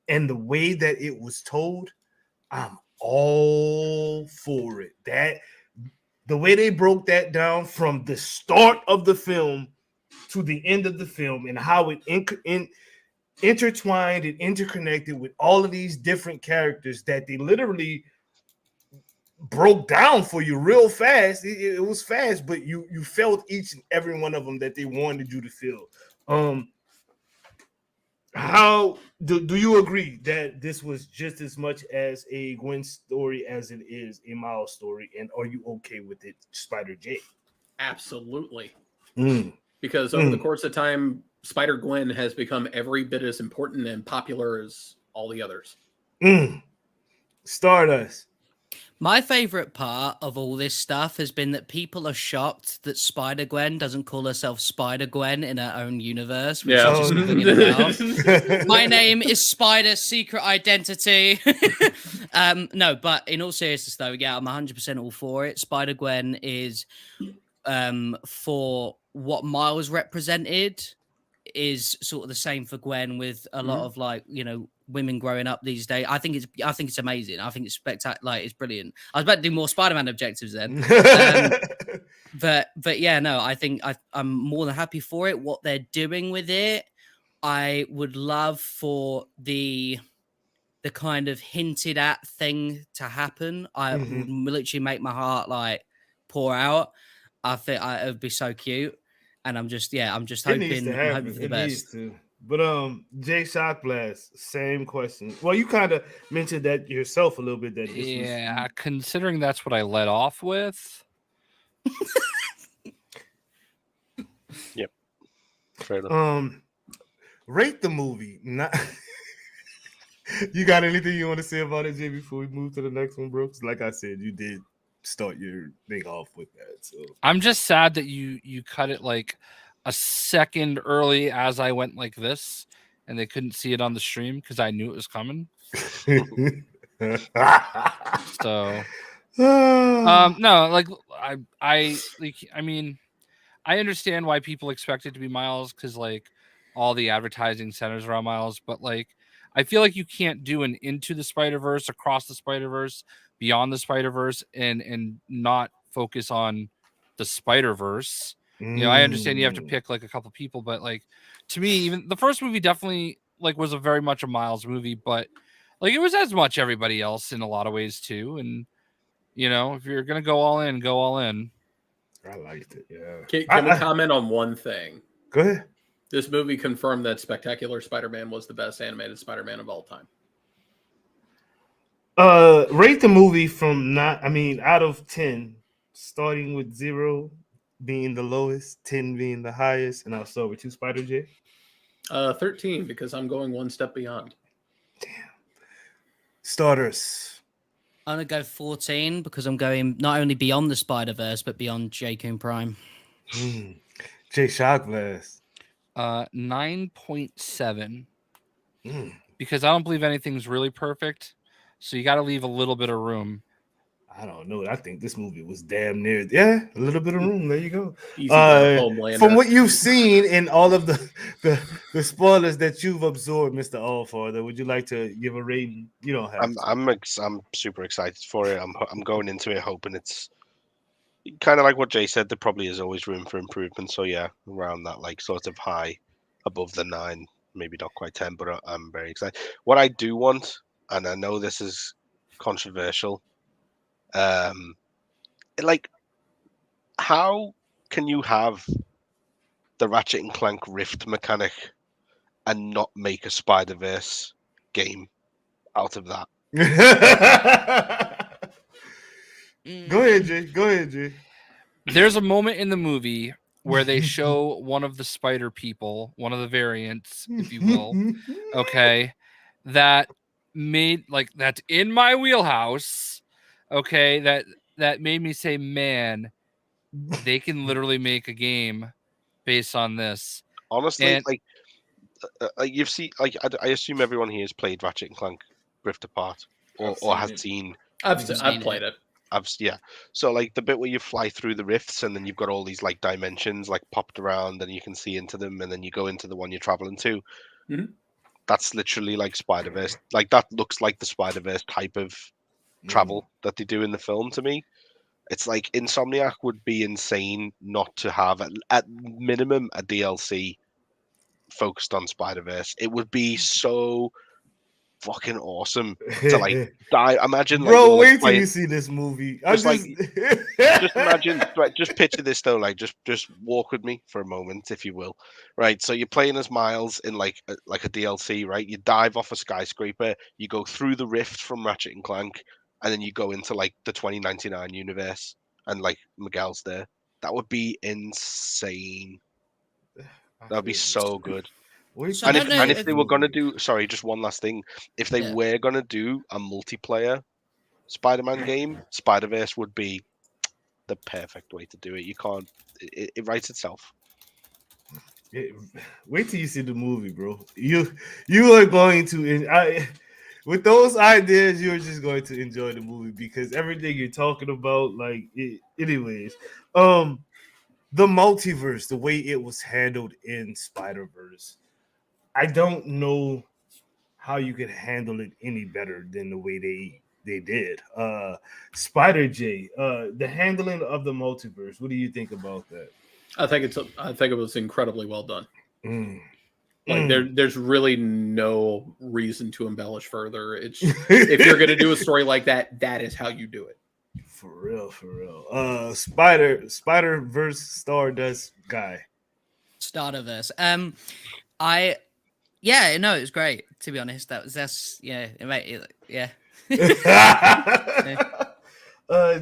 And the way that it was told, I'm all for it. That the way they broke that down from the start of the film to the end of the film, and how it intertwined and interconnected with all of these different characters that they literally broke down for you real fast. It was fast, but you felt each and every one of them that they wanted you to feel. How do you agree that this was just as much as a Gwen story as it is a Miles story? And are you okay with it, Spider J? Absolutely. Mm. Because over the course of time, Spider-Gwen has become every bit as important and popular as all the others. Stardust. My favorite part of all this stuff has been that people are shocked that Spider-Gwen doesn't call herself Spider-Gwen in her own universe. Which Yeah. she's just figured it out. My name is Spider Secret Identity. No, but in all seriousness, though, yeah, I'm 100% all for it. Spider-Gwen is, for what Miles represented, is sort of the same for Gwen, with a lot of, like, you know, women growing up these days. I think it's amazing. I think it's spectacular. Like, it's brilliant. I was about to do more Spider-Man objectives then. But yeah, no, I think I'm more than happy for it. What they're doing with it, I would love for the kind of hinted at thing to happen. I would literally make my heart like pour out. I think it would be so cute. And I'm just hoping, I'm hoping for the best. But Jay Shock Blast, same question. Well, you kind of mentioned that yourself a little bit. That this considering that's what I led off with. Yep. Fair enough. Rate the movie. Not. You got anything you want to say about it, Jay, before we move to the next one, bro? 'Cause like I said, you did start your thing off with that. So I'm just sad that you cut it like a second early as I went like this, and they couldn't see it on the stream because I knew it was coming. So no, like I mean, I understand why people expect it to be Miles because like all the advertising centers around Miles, but like I feel like you can't do an Into the Spider-Verse, Across the Spider-Verse, Beyond the Spider-Verse, and not focus on the Spider-Verse. You know, I understand you have to pick like a couple people, but like to me, even the first movie definitely like was a very much a Miles movie, but like it was as much everybody else in a lot of ways too. And you know, if you're gonna go all in, go all in. I liked it. Yeah. Can we comment on one thing? Go ahead. This movie confirmed that Spectacular Spider-Man was the best animated Spider-Man of all time. Rate the movie from out of 10, starting with 0 being the lowest, 10 being the highest, and I'll start with you, Spider J. 13, because I'm going one step beyond. Damn. Starters. I'm gonna go 14 because I'm going not only beyond the Spider-Verse but beyond J-Kun Prime. Jay Shockblast. 9.7. Because I don't believe anything's really perfect, so you got to leave a little bit of room. I don't know. I think this movie was damn near. Yeah, a little bit of room. There you go. From what you've seen in all of the spoilers that you've absorbed, Mr. Allfather, would you like to give a rating? You don't have. I'm super excited for it. I'm going into it hoping it's kind of like what Jay said. There probably is always room for improvement. So yeah, around that like sort of high, above the 9, maybe not quite 10, but I'm very excited. What I do want, and I know this is controversial. Like, how can you have the Ratchet and Clank Rift mechanic and not make a Spider-Verse game out of that? Go ahead, Jay. There's a moment in the movie where they show one of the spider people, one of the variants, if you will, okay, that made like that's in my wheelhouse. Okay, that made me say, man, they can literally make a game based on this. Honestly, and, like you've seen, like I assume everyone here has played Ratchet and Clank Rift Apart, or has seen. I've played it. Yeah. So like the bit where you fly through the rifts and then you've got all these like dimensions like popped around and you can see into them and then you go into the one you're traveling to. Mm-hmm. That's literally like Spider-Verse. Like that looks like the Spider-Verse type of travel that they do in the film to me. It's like Insomniac would be insane not to have at minimum a DLC focused on Spider-Verse. It would be so fucking awesome to like die. Imagine, like, bro, you're, like, wait till playing, you see this movie. just like just imagine, right, just picture this though, like just walk with me for a moment, if you will. Right, so you're playing as Miles in like a DLC, right? You dive off a skyscraper, you go through the rift from Ratchet and Clank, and then you go into like the 2099 universe, and like Miguel's there. That would be insane. That would be so good. So I don't know If they were gonna do, sorry, just one last thing, if they Yeah. were gonna do a multiplayer Spider-Man game, Spider-Verse would be the perfect way to do it. You can't. It writes itself. Wait till you see the movie, bro. You are going to. With those ideas, you're just going to enjoy the movie because everything you're talking about, like, anyways, the multiverse, the way it was handled in Spider-Verse, I don't know how you could handle it any better than the way they did. Spider J, the handling of the multiverse. What do you think about that? I think it was incredibly well done. Mm. Like there's really no reason to embellish further. It's if you're gonna do a story like that, that is how you do it. For real. Spider-Verse Stardust guy. Starterverse. No, it was great. To be honest, that's yeah, it made it, yeah.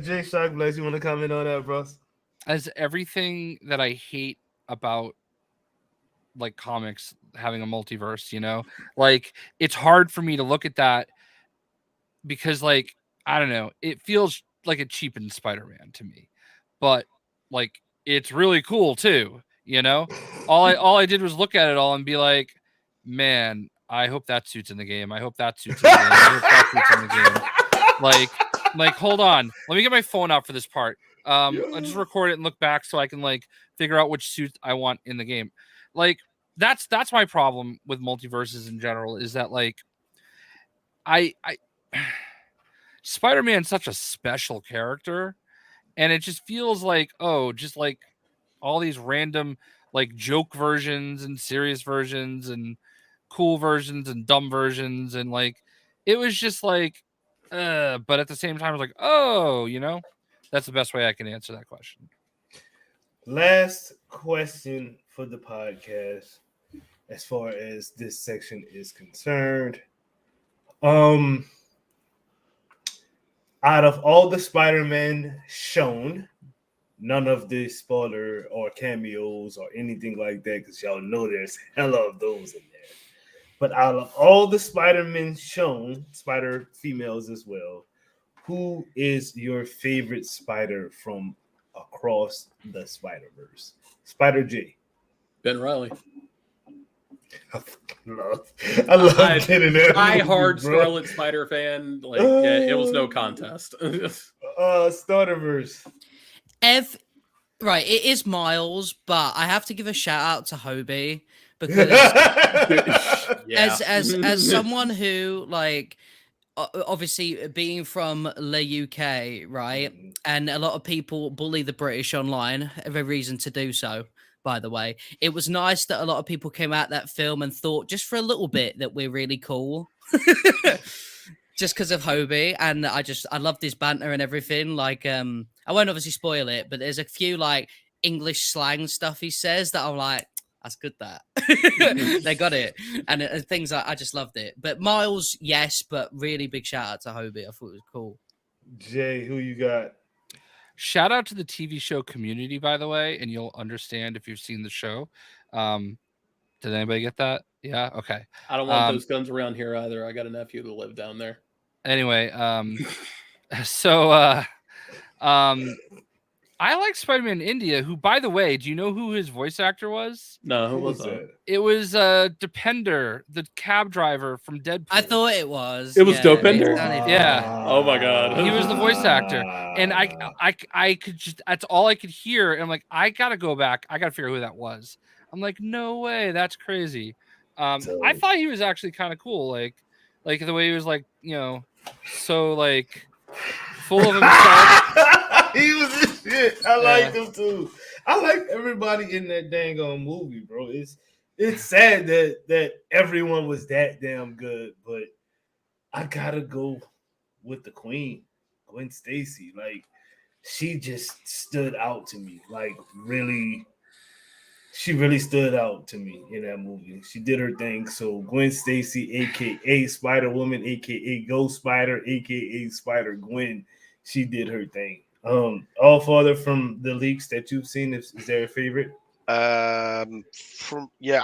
Jay Shock Bless, you want to comment on that, bros? As everything that I hate about like comics having a multiverse, you know, like it's hard for me to look at that because, like, I don't know, it feels like it cheapened Spider-Man to me, but like it's really cool too, you know. All I did was look at it all and be like, man, I hope that suit's in the game. I hope that suit's in the game. I hope that suit's in the game. Like, hold on, let me get my phone out for this part. I'll just record it and look back so I can like figure out which suit I want in the game. Like, that's my problem with multiverses in general, is that like I Spider-Man's such a special character, and it just feels like, oh, just like all these random like joke versions and serious versions and cool versions and dumb versions, and like it was just like but at the same time I was like, oh, you know, that's the best way I can answer that question. Last question for the podcast, as far as this section is concerned. Out of all the Spider-Man shown, none of the spoiler or cameos or anything like that, because y'all know there's hella of those in there. But out of all the Spider-Men shown, Spider females as well, who is your favorite Spider from across the Spider-Verse? Spider J. Ben Reilly. I love getting that. Die-hard Scarlet Spider fan. Like, yeah, it was no contest. Starterverse. Right, it is Miles, but I have to give a shout out to Hobie because as someone who, like, obviously being from the UK, right, and a lot of people bully the British online, every reason to do so. By the way, it was nice that a lot of people came out that film and thought just for a little bit that we're really cool. Just because of Hobie, and I love this banter and everything. Like, I won't obviously spoil it, but there's a few like English slang stuff he says that I'm like, that's good. That they got it, and things I just loved it. But Miles, yes, but really big shout out to Hobie. I thought it was cool. Jay, who you got? Shout out to the TV show Community, by the way, and you'll understand if you've seen the show. Did anybody get that? Yeah. Okay. I don't want those guns around here either. I got a nephew that lived down there. Anyway, I like Spider-Man India, who, by the way, do you know who his voice actor was? No, who was that? It was Depender, the cab driver from Deadpool. I thought it was. It was Dopender? Yeah. Oh my god. He was the voice actor. And I could just, that's all I could hear. And I'm like, I gotta go back. I gotta figure out who that was. I'm like, no way, that's crazy. I thought he was actually kind of cool, like the way he was, like, you know, so like full of himself. He was this shit. I liked him too. I like everybody in that dang on movie, bro. It's it's sad that everyone was that damn good, but I gotta go with the Queen, Gwen Stacy. Like, she just stood out to me. Like, really, she really stood out to me in that movie. She did her thing. So Gwen Stacy, aka Spider Woman, aka Ghost Spider, aka Spider Gwen, she did her thing. All farther from the leaks that you've seen, is there a favorite? I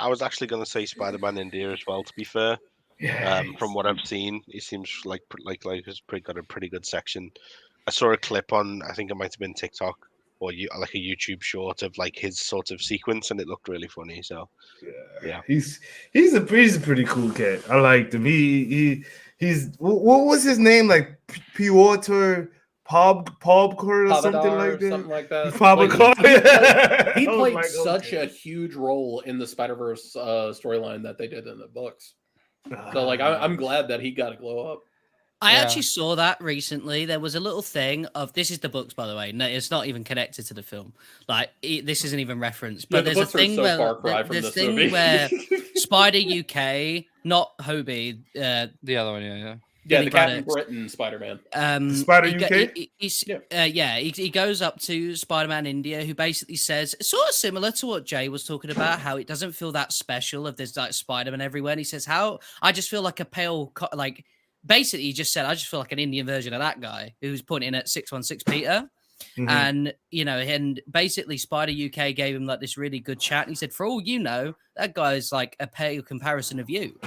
was actually going to say Spider-Man India as well. To be fair, Yeah. from what I've seen, it seems like it's got a pretty good section. I saw a clip on, I think it might have been TikTok or like a YouTube short of like his sort of sequence, and it looked really funny. So yeah. He's a pretty cool cat. I liked him. He's what was his name? Like Piotr Pobkor or something like that. Something like that. Pobkor. He played such a huge role in the Spider-Verse storyline that they did in the books. So like I'm glad that he got a glow up. I actually saw that recently. There was a little thing of, this is the books, by the way. No, it's not even connected to the film. Like, this isn't even referenced. But there's a thing where Spider UK, not Hobie, the other one, yeah. Yeah, the Captain Britain Spider-Man. Spider UK? He goes up to Spider-Man India, who basically says, sort of similar to what Jay was talking about, how it doesn't feel that special if there's like Spider-Man everywhere. And he says, I just feel like a pale, like, basically he just said, I just feel like an Indian version of that guy who's pointing at 616 Peter. Mm-hmm. And, and basically Spider UK gave him like this really good chat. And he said, for all you know, that guy's like a pale comparison of you.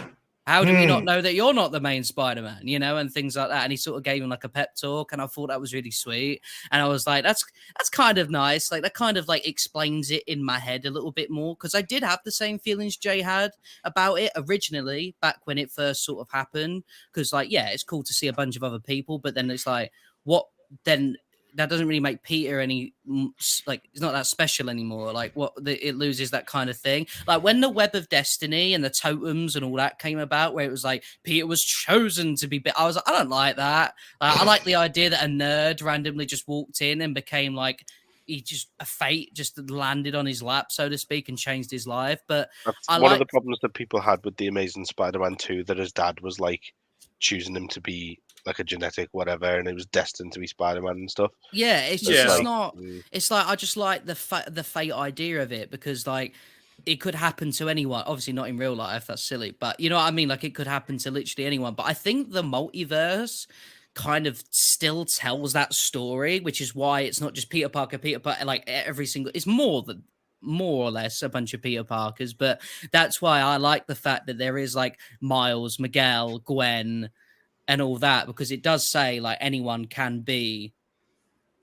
How do we not know that you're not the main Spider-Man, and things like that? And he sort of gave him like a pep talk, and I thought that was really sweet. And I was like, that's kind of nice. Like, that kind of like explains it in my head a little bit more, because I did have the same feelings Jay had about it originally back when it first sort of happened. Because like, yeah, it's cool to see a bunch of other people, but then it's like, what then? That doesn't really make Peter any, like, it's not that special anymore. Like, it loses that kind of thing. Like, when the Web of Destiny and the totems and all that came about, where it was like, Peter was chosen to be, I was like, I don't like that. I like the idea that a nerd randomly just walked in and became like, a fate just landed on his lap, so to speak, and changed his life. But that's one of the problems that people had with the Amazing Spider-Man 2, that his dad was like choosing him to be like a genetic whatever, and it was destined to be Spider-Man and stuff. Yeah, it's just it's not. It's like, I just like the fate idea of it, because like it could happen to anyone. Obviously not in real life, that's silly, but you know what I mean. Like, it could happen to literally anyone. But I think the multiverse kind of still tells that story, which is why it's not just Peter Parker, like every single. It's more or less a bunch of Peter Parkers, but that's why I like the fact that there is like Miles, Miguel, Gwen, and all that, because it does say like anyone can be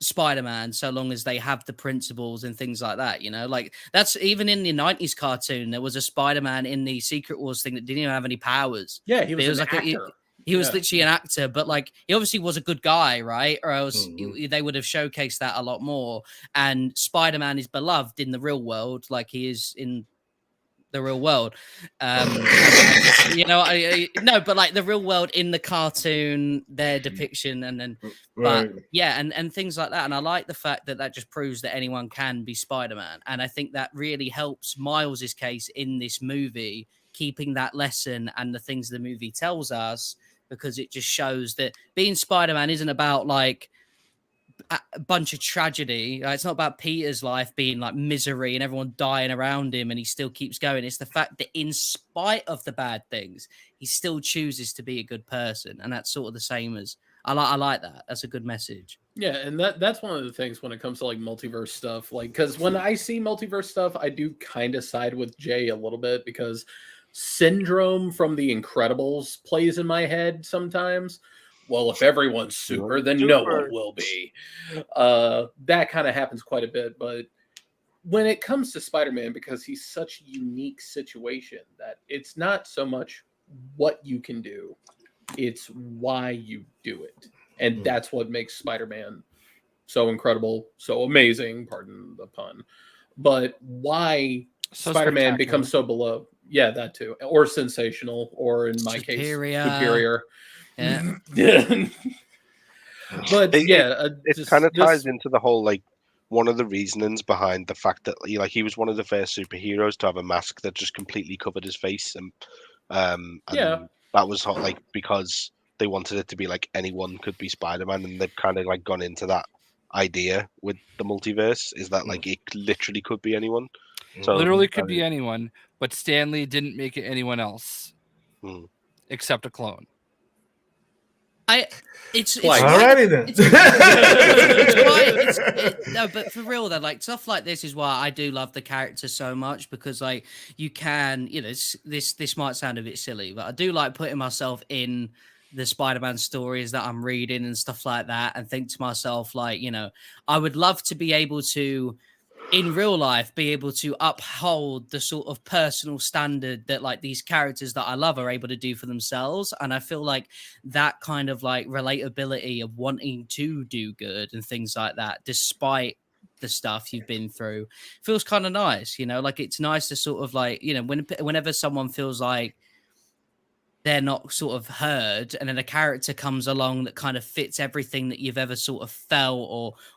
Spider-Man so long as they have the principles and things like that, like that's even in the 90s cartoon. There was a Spider-Man in the Secret Wars thing that didn't even have any powers. Yeah, he was like actor. He was literally an actor, but like he obviously was a good guy, right? Or else they would have showcased that a lot more. And Spider-Man is beloved in the real world, like he is in the real world. No, but like the real world in the cartoon, their depiction, and then, but yeah, and things like that. And I like the fact that just proves that anyone can be Spider-Man. And I think that really helps Miles's case in this movie, keeping that lesson and the things the movie tells us, because it just shows that being Spider-Man isn't about like a bunch of tragedy. It's not about Peter's life being like misery and everyone dying around him and he still keeps going. It's the fact that in spite of the bad things, he still chooses to be a good person. And that's sort of the same as, I like that. That's a good message. Yeah, and that's one of the things when it comes to like multiverse stuff. Like, because when I see multiverse stuff, I do kind of side with Jay a little bit, because Syndrome from The Incredibles plays in my head sometimes. Well, if everyone's super, then no one will be. That kind of happens quite a bit. But when it comes to Spider-Man, because he's such a unique situation, that it's not so much what you can do, it's why you do it. And that's what makes Spider-Man so incredible, so amazing, pardon the pun. But why Spider-Man becomes so beloved. Yeah, that too. Or sensational, or in my case, superior. Yeah. But it kind of ties into the whole like one of the reasonings behind the fact that he was one of the first superheroes to have a mask that just completely covered his face, and Yeah. that was like because they wanted it to be like anyone could be Spider-Man, and they've kind of like gone into that idea with the multiverse, is that like it literally could be anyone. So Literally could be anyone, but Stan Lee didn't make it anyone else except a clone. It's alrighty then. No, but for real though, like stuff like this is why I do love the character so much, because like you can, this might sound a bit silly, but I do like putting myself in the Spider-Man stories that I'm reading and stuff like that, and think to myself like, I would love to be able to, in real life, be able to uphold the sort of personal standard that like these characters that I love are able to do for themselves. And I feel like that kind of like relatability of wanting to do good and things like that, despite the stuff you've been through, feels kind of nice. Like it's nice to sort of like, whenever someone feels like they're not sort of heard, and then a character comes along that kind of fits everything that you've ever sort of felt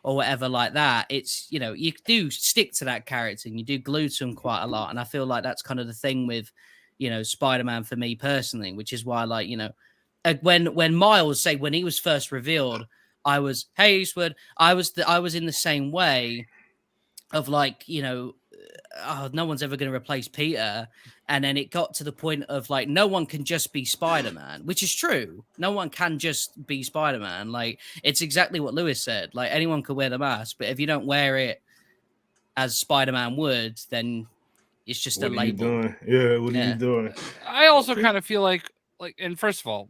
or whatever like that, it's you do stick to that character and you do glue to them quite a lot. And I feel like that's kind of the thing with Spider-Man for me personally, which is why like when Miles, say, when he was first revealed, I was, hey Eastwood, I was in the same way of like, oh, no one's ever going to replace Peter. And then it got to the point of like, no one can just be Spider-Man, which is true. No one can just be Spider-Man. Like, it's exactly what Lewis said. Like, anyone could wear the mask, but if you don't wear it as Spider-Man would, then it's just what a are you label. doing? Yeah, what are you doing? I also kind of feel like, and first of all,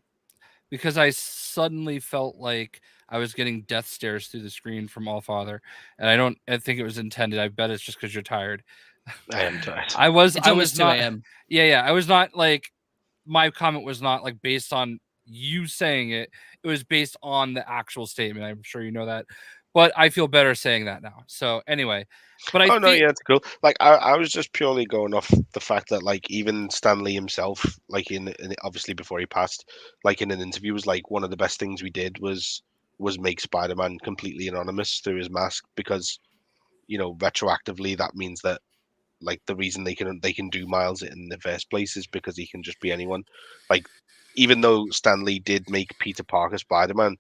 because I suddenly felt like I was getting death stares through the screen from Allfather, and I think it was intended. I bet it's just because you're tired. I am tired. I was not. 2 a.m. Yeah. I was not like, my comment was not like based on you saying it. It was based on the actual statement. I'm sure you know that, but I feel better saying that now. So anyway, but no, yeah, it's cool. Like I was just purely going off the fact that like even Stan Lee himself, like in obviously before he passed, like in an interview, was like, one of the best things we did was make Spider-Man completely anonymous through his mask, because retroactively that means that like the reason they can do Miles in the first place is because he can just be anyone. Like, even though Stan Lee did make Peter Parker Spider-Man,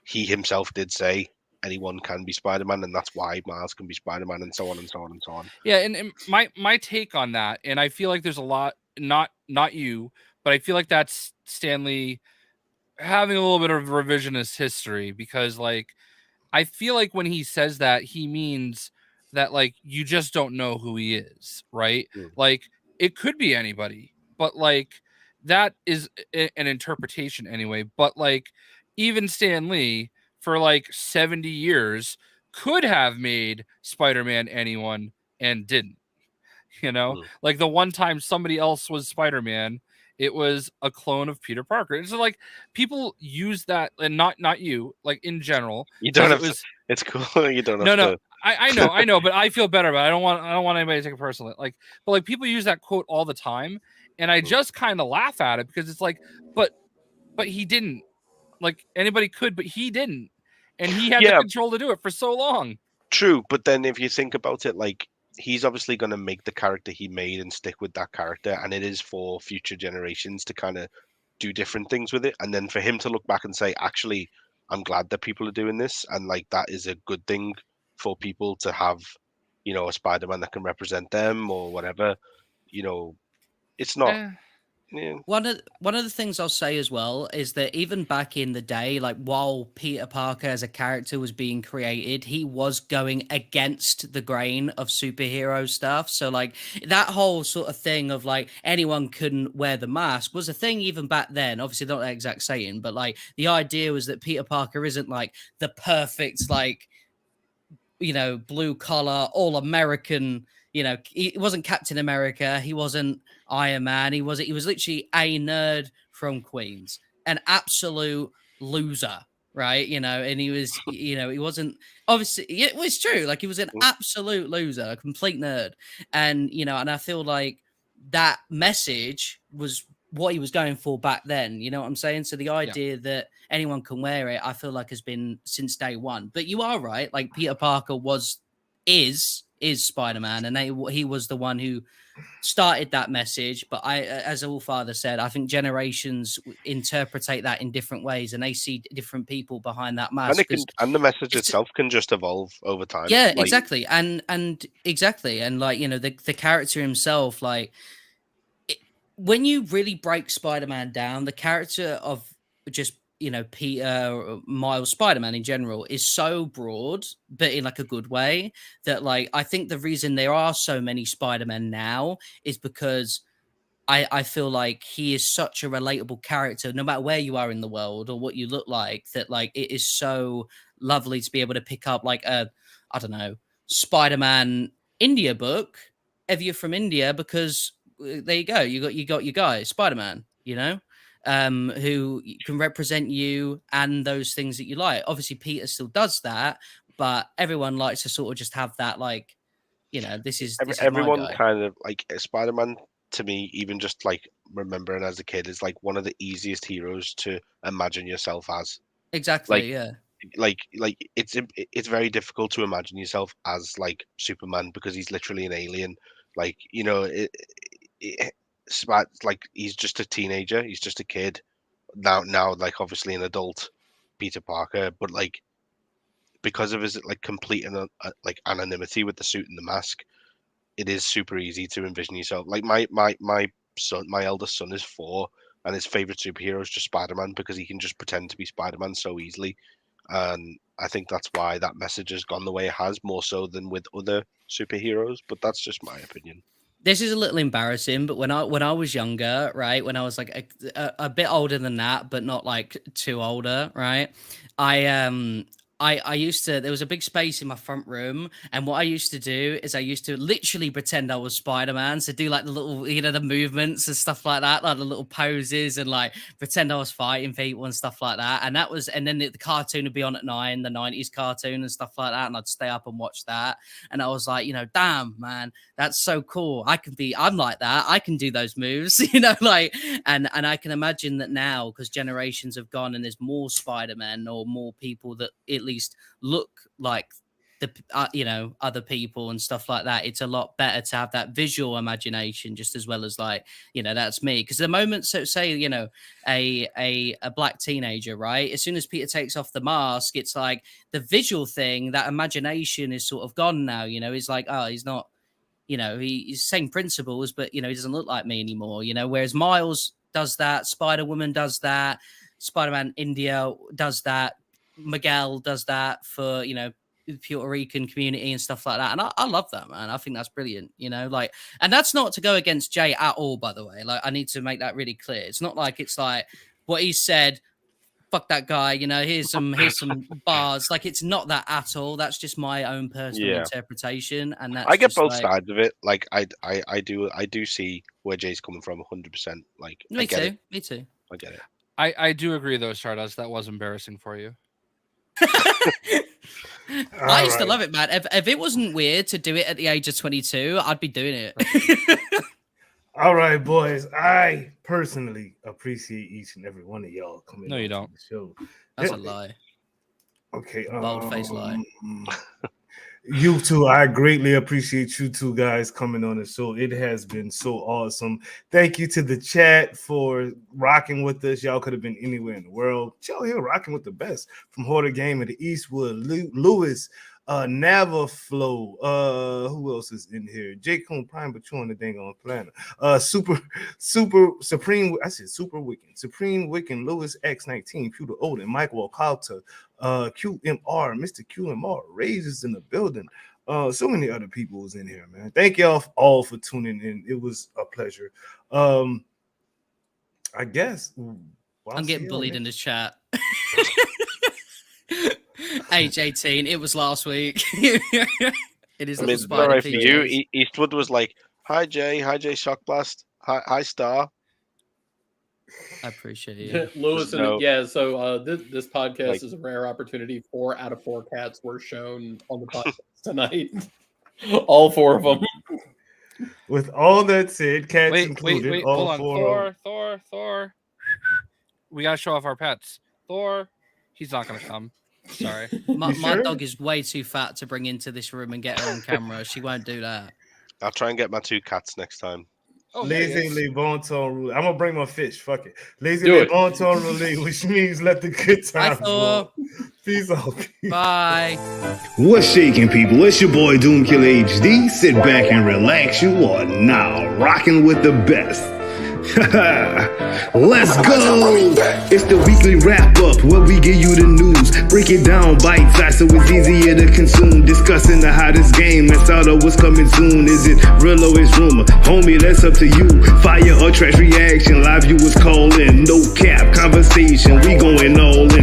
he himself did say anyone can be Spider-Man, and that's why Miles can be Spider-Man, and so on and so on and so on. Yeah, and my take on that, and I feel like there's a lot, not you, but I feel like that's Stan Lee having a little bit of revisionist history, because like I feel like when he says that, he means that like you just don't know who he is, right? Like it could be anybody, but like that is an interpretation anyway. But like even Stan Lee for like 70 years could have made Spider-Man anyone and didn't. Like the one time somebody else was Spider-Man, it was a clone of Peter Parker. And so like people use that, and not you, like in general. You don't have to. It's cool. You don't have to. No. I know, but I feel better about it. I don't want anybody to take it personally. Like, but like people use that quote all the time, and I just kind of laugh at it, because it's like, but he didn't. Like anybody could, but he didn't, and he had the control to do it for so long. True, but then if you think about it, like, he's obviously going to make the character he made and stick with that character, and it is for future generations to kind of do different things with it, and then for him to look back and say, actually, I'm glad that people are doing this, and like that is a good thing for people to have, a Spider-Man that can represent them or whatever. It's not. Yeah. One of the things I'll say as well is that even back in the day, like while Peter Parker as a character was being created, he was going against the grain of superhero stuff. So like that whole sort of thing of like anyone couldn't wear the mask was a thing even back then. Obviously not the exact saying, but like the idea was that Peter Parker isn't like the perfect, like, blue collar, all American, he wasn't Captain America. He wasn't Iron Man. He was literally a nerd from Queens, an absolute loser, right? And he was, he wasn't, obviously, it was true. Like he was an absolute loser, a complete nerd. And, and I feel like that message was what he was going for back then. You know what I'm saying? So the idea that anyone can wear it, I feel like has been since day one. But you are right. Like Peter Parker was is Spider-Man, and he was the one who started that message. But as All Father said, I think generations interpretate that in different ways, and they see different people behind that mask. And the message itself can just evolve over time. Yeah, exactly, and exactly, and like the character himself, like when you really break Spider-Man down, the character of just Peter, Miles, Spider-Man in general is so broad, but in like a good way, that like I think the reason there are so many Spider-Men now is because I feel like he is such a relatable character, no matter where you are in the world or what you look like, that like it is so lovely to be able to pick up like I don't know, Spider-Man India book if you're from India, because there you go, you got your guy, Spider-Man, who can represent you and those things that you like. Obviously, Peter still does that, but everyone likes to sort of just have that, like, this is everyone my guy. kind of like Spider-Man to me, even just like remembering as a kid, is like one of the easiest heroes to imagine yourself as. Exactly, Like, yeah. like it's very difficult to imagine yourself as like Superman because he's literally an alien. Like, like he's just a teenager, he's just a kid now, like obviously an adult Peter Parker, but like because of his like complete and like anonymity with the suit and the mask, it is super easy to envision yourself. Like my son, my eldest son is 4, and his favorite superhero is just Spider-Man because he can just pretend to be Spider-Man so easily. And I think that's why that message has gone the way it has, more so than with other superheroes. But that's just my opinion. This is a little embarrassing, but when I was younger, right, when I was like a bit older than that, but not like too older, right, I used to, there was a big space in my front room, and what I used to do is I used to literally pretend I was Spider-Man, so do like the little, the movements and stuff like that, like the little poses, and like pretend I was fighting people and stuff like that. And that was, and then the cartoon would be on at 9, the 90s cartoon and stuff like that, and I'd stay up and watch that. And I was like, damn, man, that's so cool. I'm like that. I can do those moves, like, and I can imagine that now, because generations have gone and there's more Spider-Man or more people that at least look like the other people and stuff like that. It's a lot better to have that visual imagination just as well as like, that's me. Because the moment, so say, a black teenager, right, as soon as Peter takes off the mask, it's like the visual thing, that imagination is sort of gone now. He's like, oh, he's not, he's same principles, but he doesn't look like me anymore. Whereas Miles does that, Spider-Woman does that, Spider-Man India does that, Miguel does that for the Puerto Rican community and stuff like that. And I love that, man. I think that's brilliant, like, and that's not to go against Jay at all, by the way. Like, I need to make that really clear. It's not like it's like what he said, fuck that guy, here's some bars. Like, it's not that at all. That's just my own personal interpretation, and that's I get just both like, sides of it. Like I do see where Jay's coming from 100%. Like, me too. Me too. I get it. I do agree though, Stardust. That was embarrassing for you. I used to love it, man. If it wasn't weird to do it at the age of 22, I'd be doing it. All right, boys. I personally appreciate each and every one of y'all coming. No, you don't. The show. That's a lie. Okay, Bold-faced lie. You two, I greatly appreciate you two guys coming on the show. It has been so awesome. Thank you to the chat for rocking with us. Y'all could have been anywhere in the world. Y'all here rocking with the best from Hoarder Game of the Eastwood, Lewis, Navaflow, who else is in here? Jake Coon Prime, but you on the dang on planet. Super Supreme, I said Super Wiccan, Supreme Wiccan, Lewis X19, Pewter Odin, Mike Walcalta, QMR, Mr. QMR, Raises in the building. So many other people was in here, man. Thank y'all all for tuning in. It was a pleasure. I guess I'm getting bullied in this chat. Age 18. It was last week. It is. I mean, all right for you. Eastwood was like, "Hi Jay, Shockblast, hi Star." I appreciate it, Lewis. So this podcast is a rare opportunity. 4 out of 4 cats were shown on the podcast tonight. All 4 of them. With all that said, cats included. Wait, all hold on. Thor. We gotta show off our pets. Thor, he's not gonna come. Sorry. You My sure? dog is way too fat to bring into this room and get her on camera. She won't do that. I'll try and get my 2 cats next time. Oh, Laissez les bon temps rouler. I'm gonna bring my fish. Fuck it. Laissez Do les it. bon temps rouler, which means let the good Bye, times roll. Thor. Peace out. Bye. What's shaking, people? It's your boy Doomkiller HD. Sit back and relax. You are now rocking with the best. Let's go! It's the weekly wrap up where we give you the news. Break it down bite size so it's easier to consume. Discussing the hottest game and start of what's coming soon. Is it real or is rumor? Homie, that's up to you. Fire or trash reaction. Live viewers call in. No cap conversation. We going all in.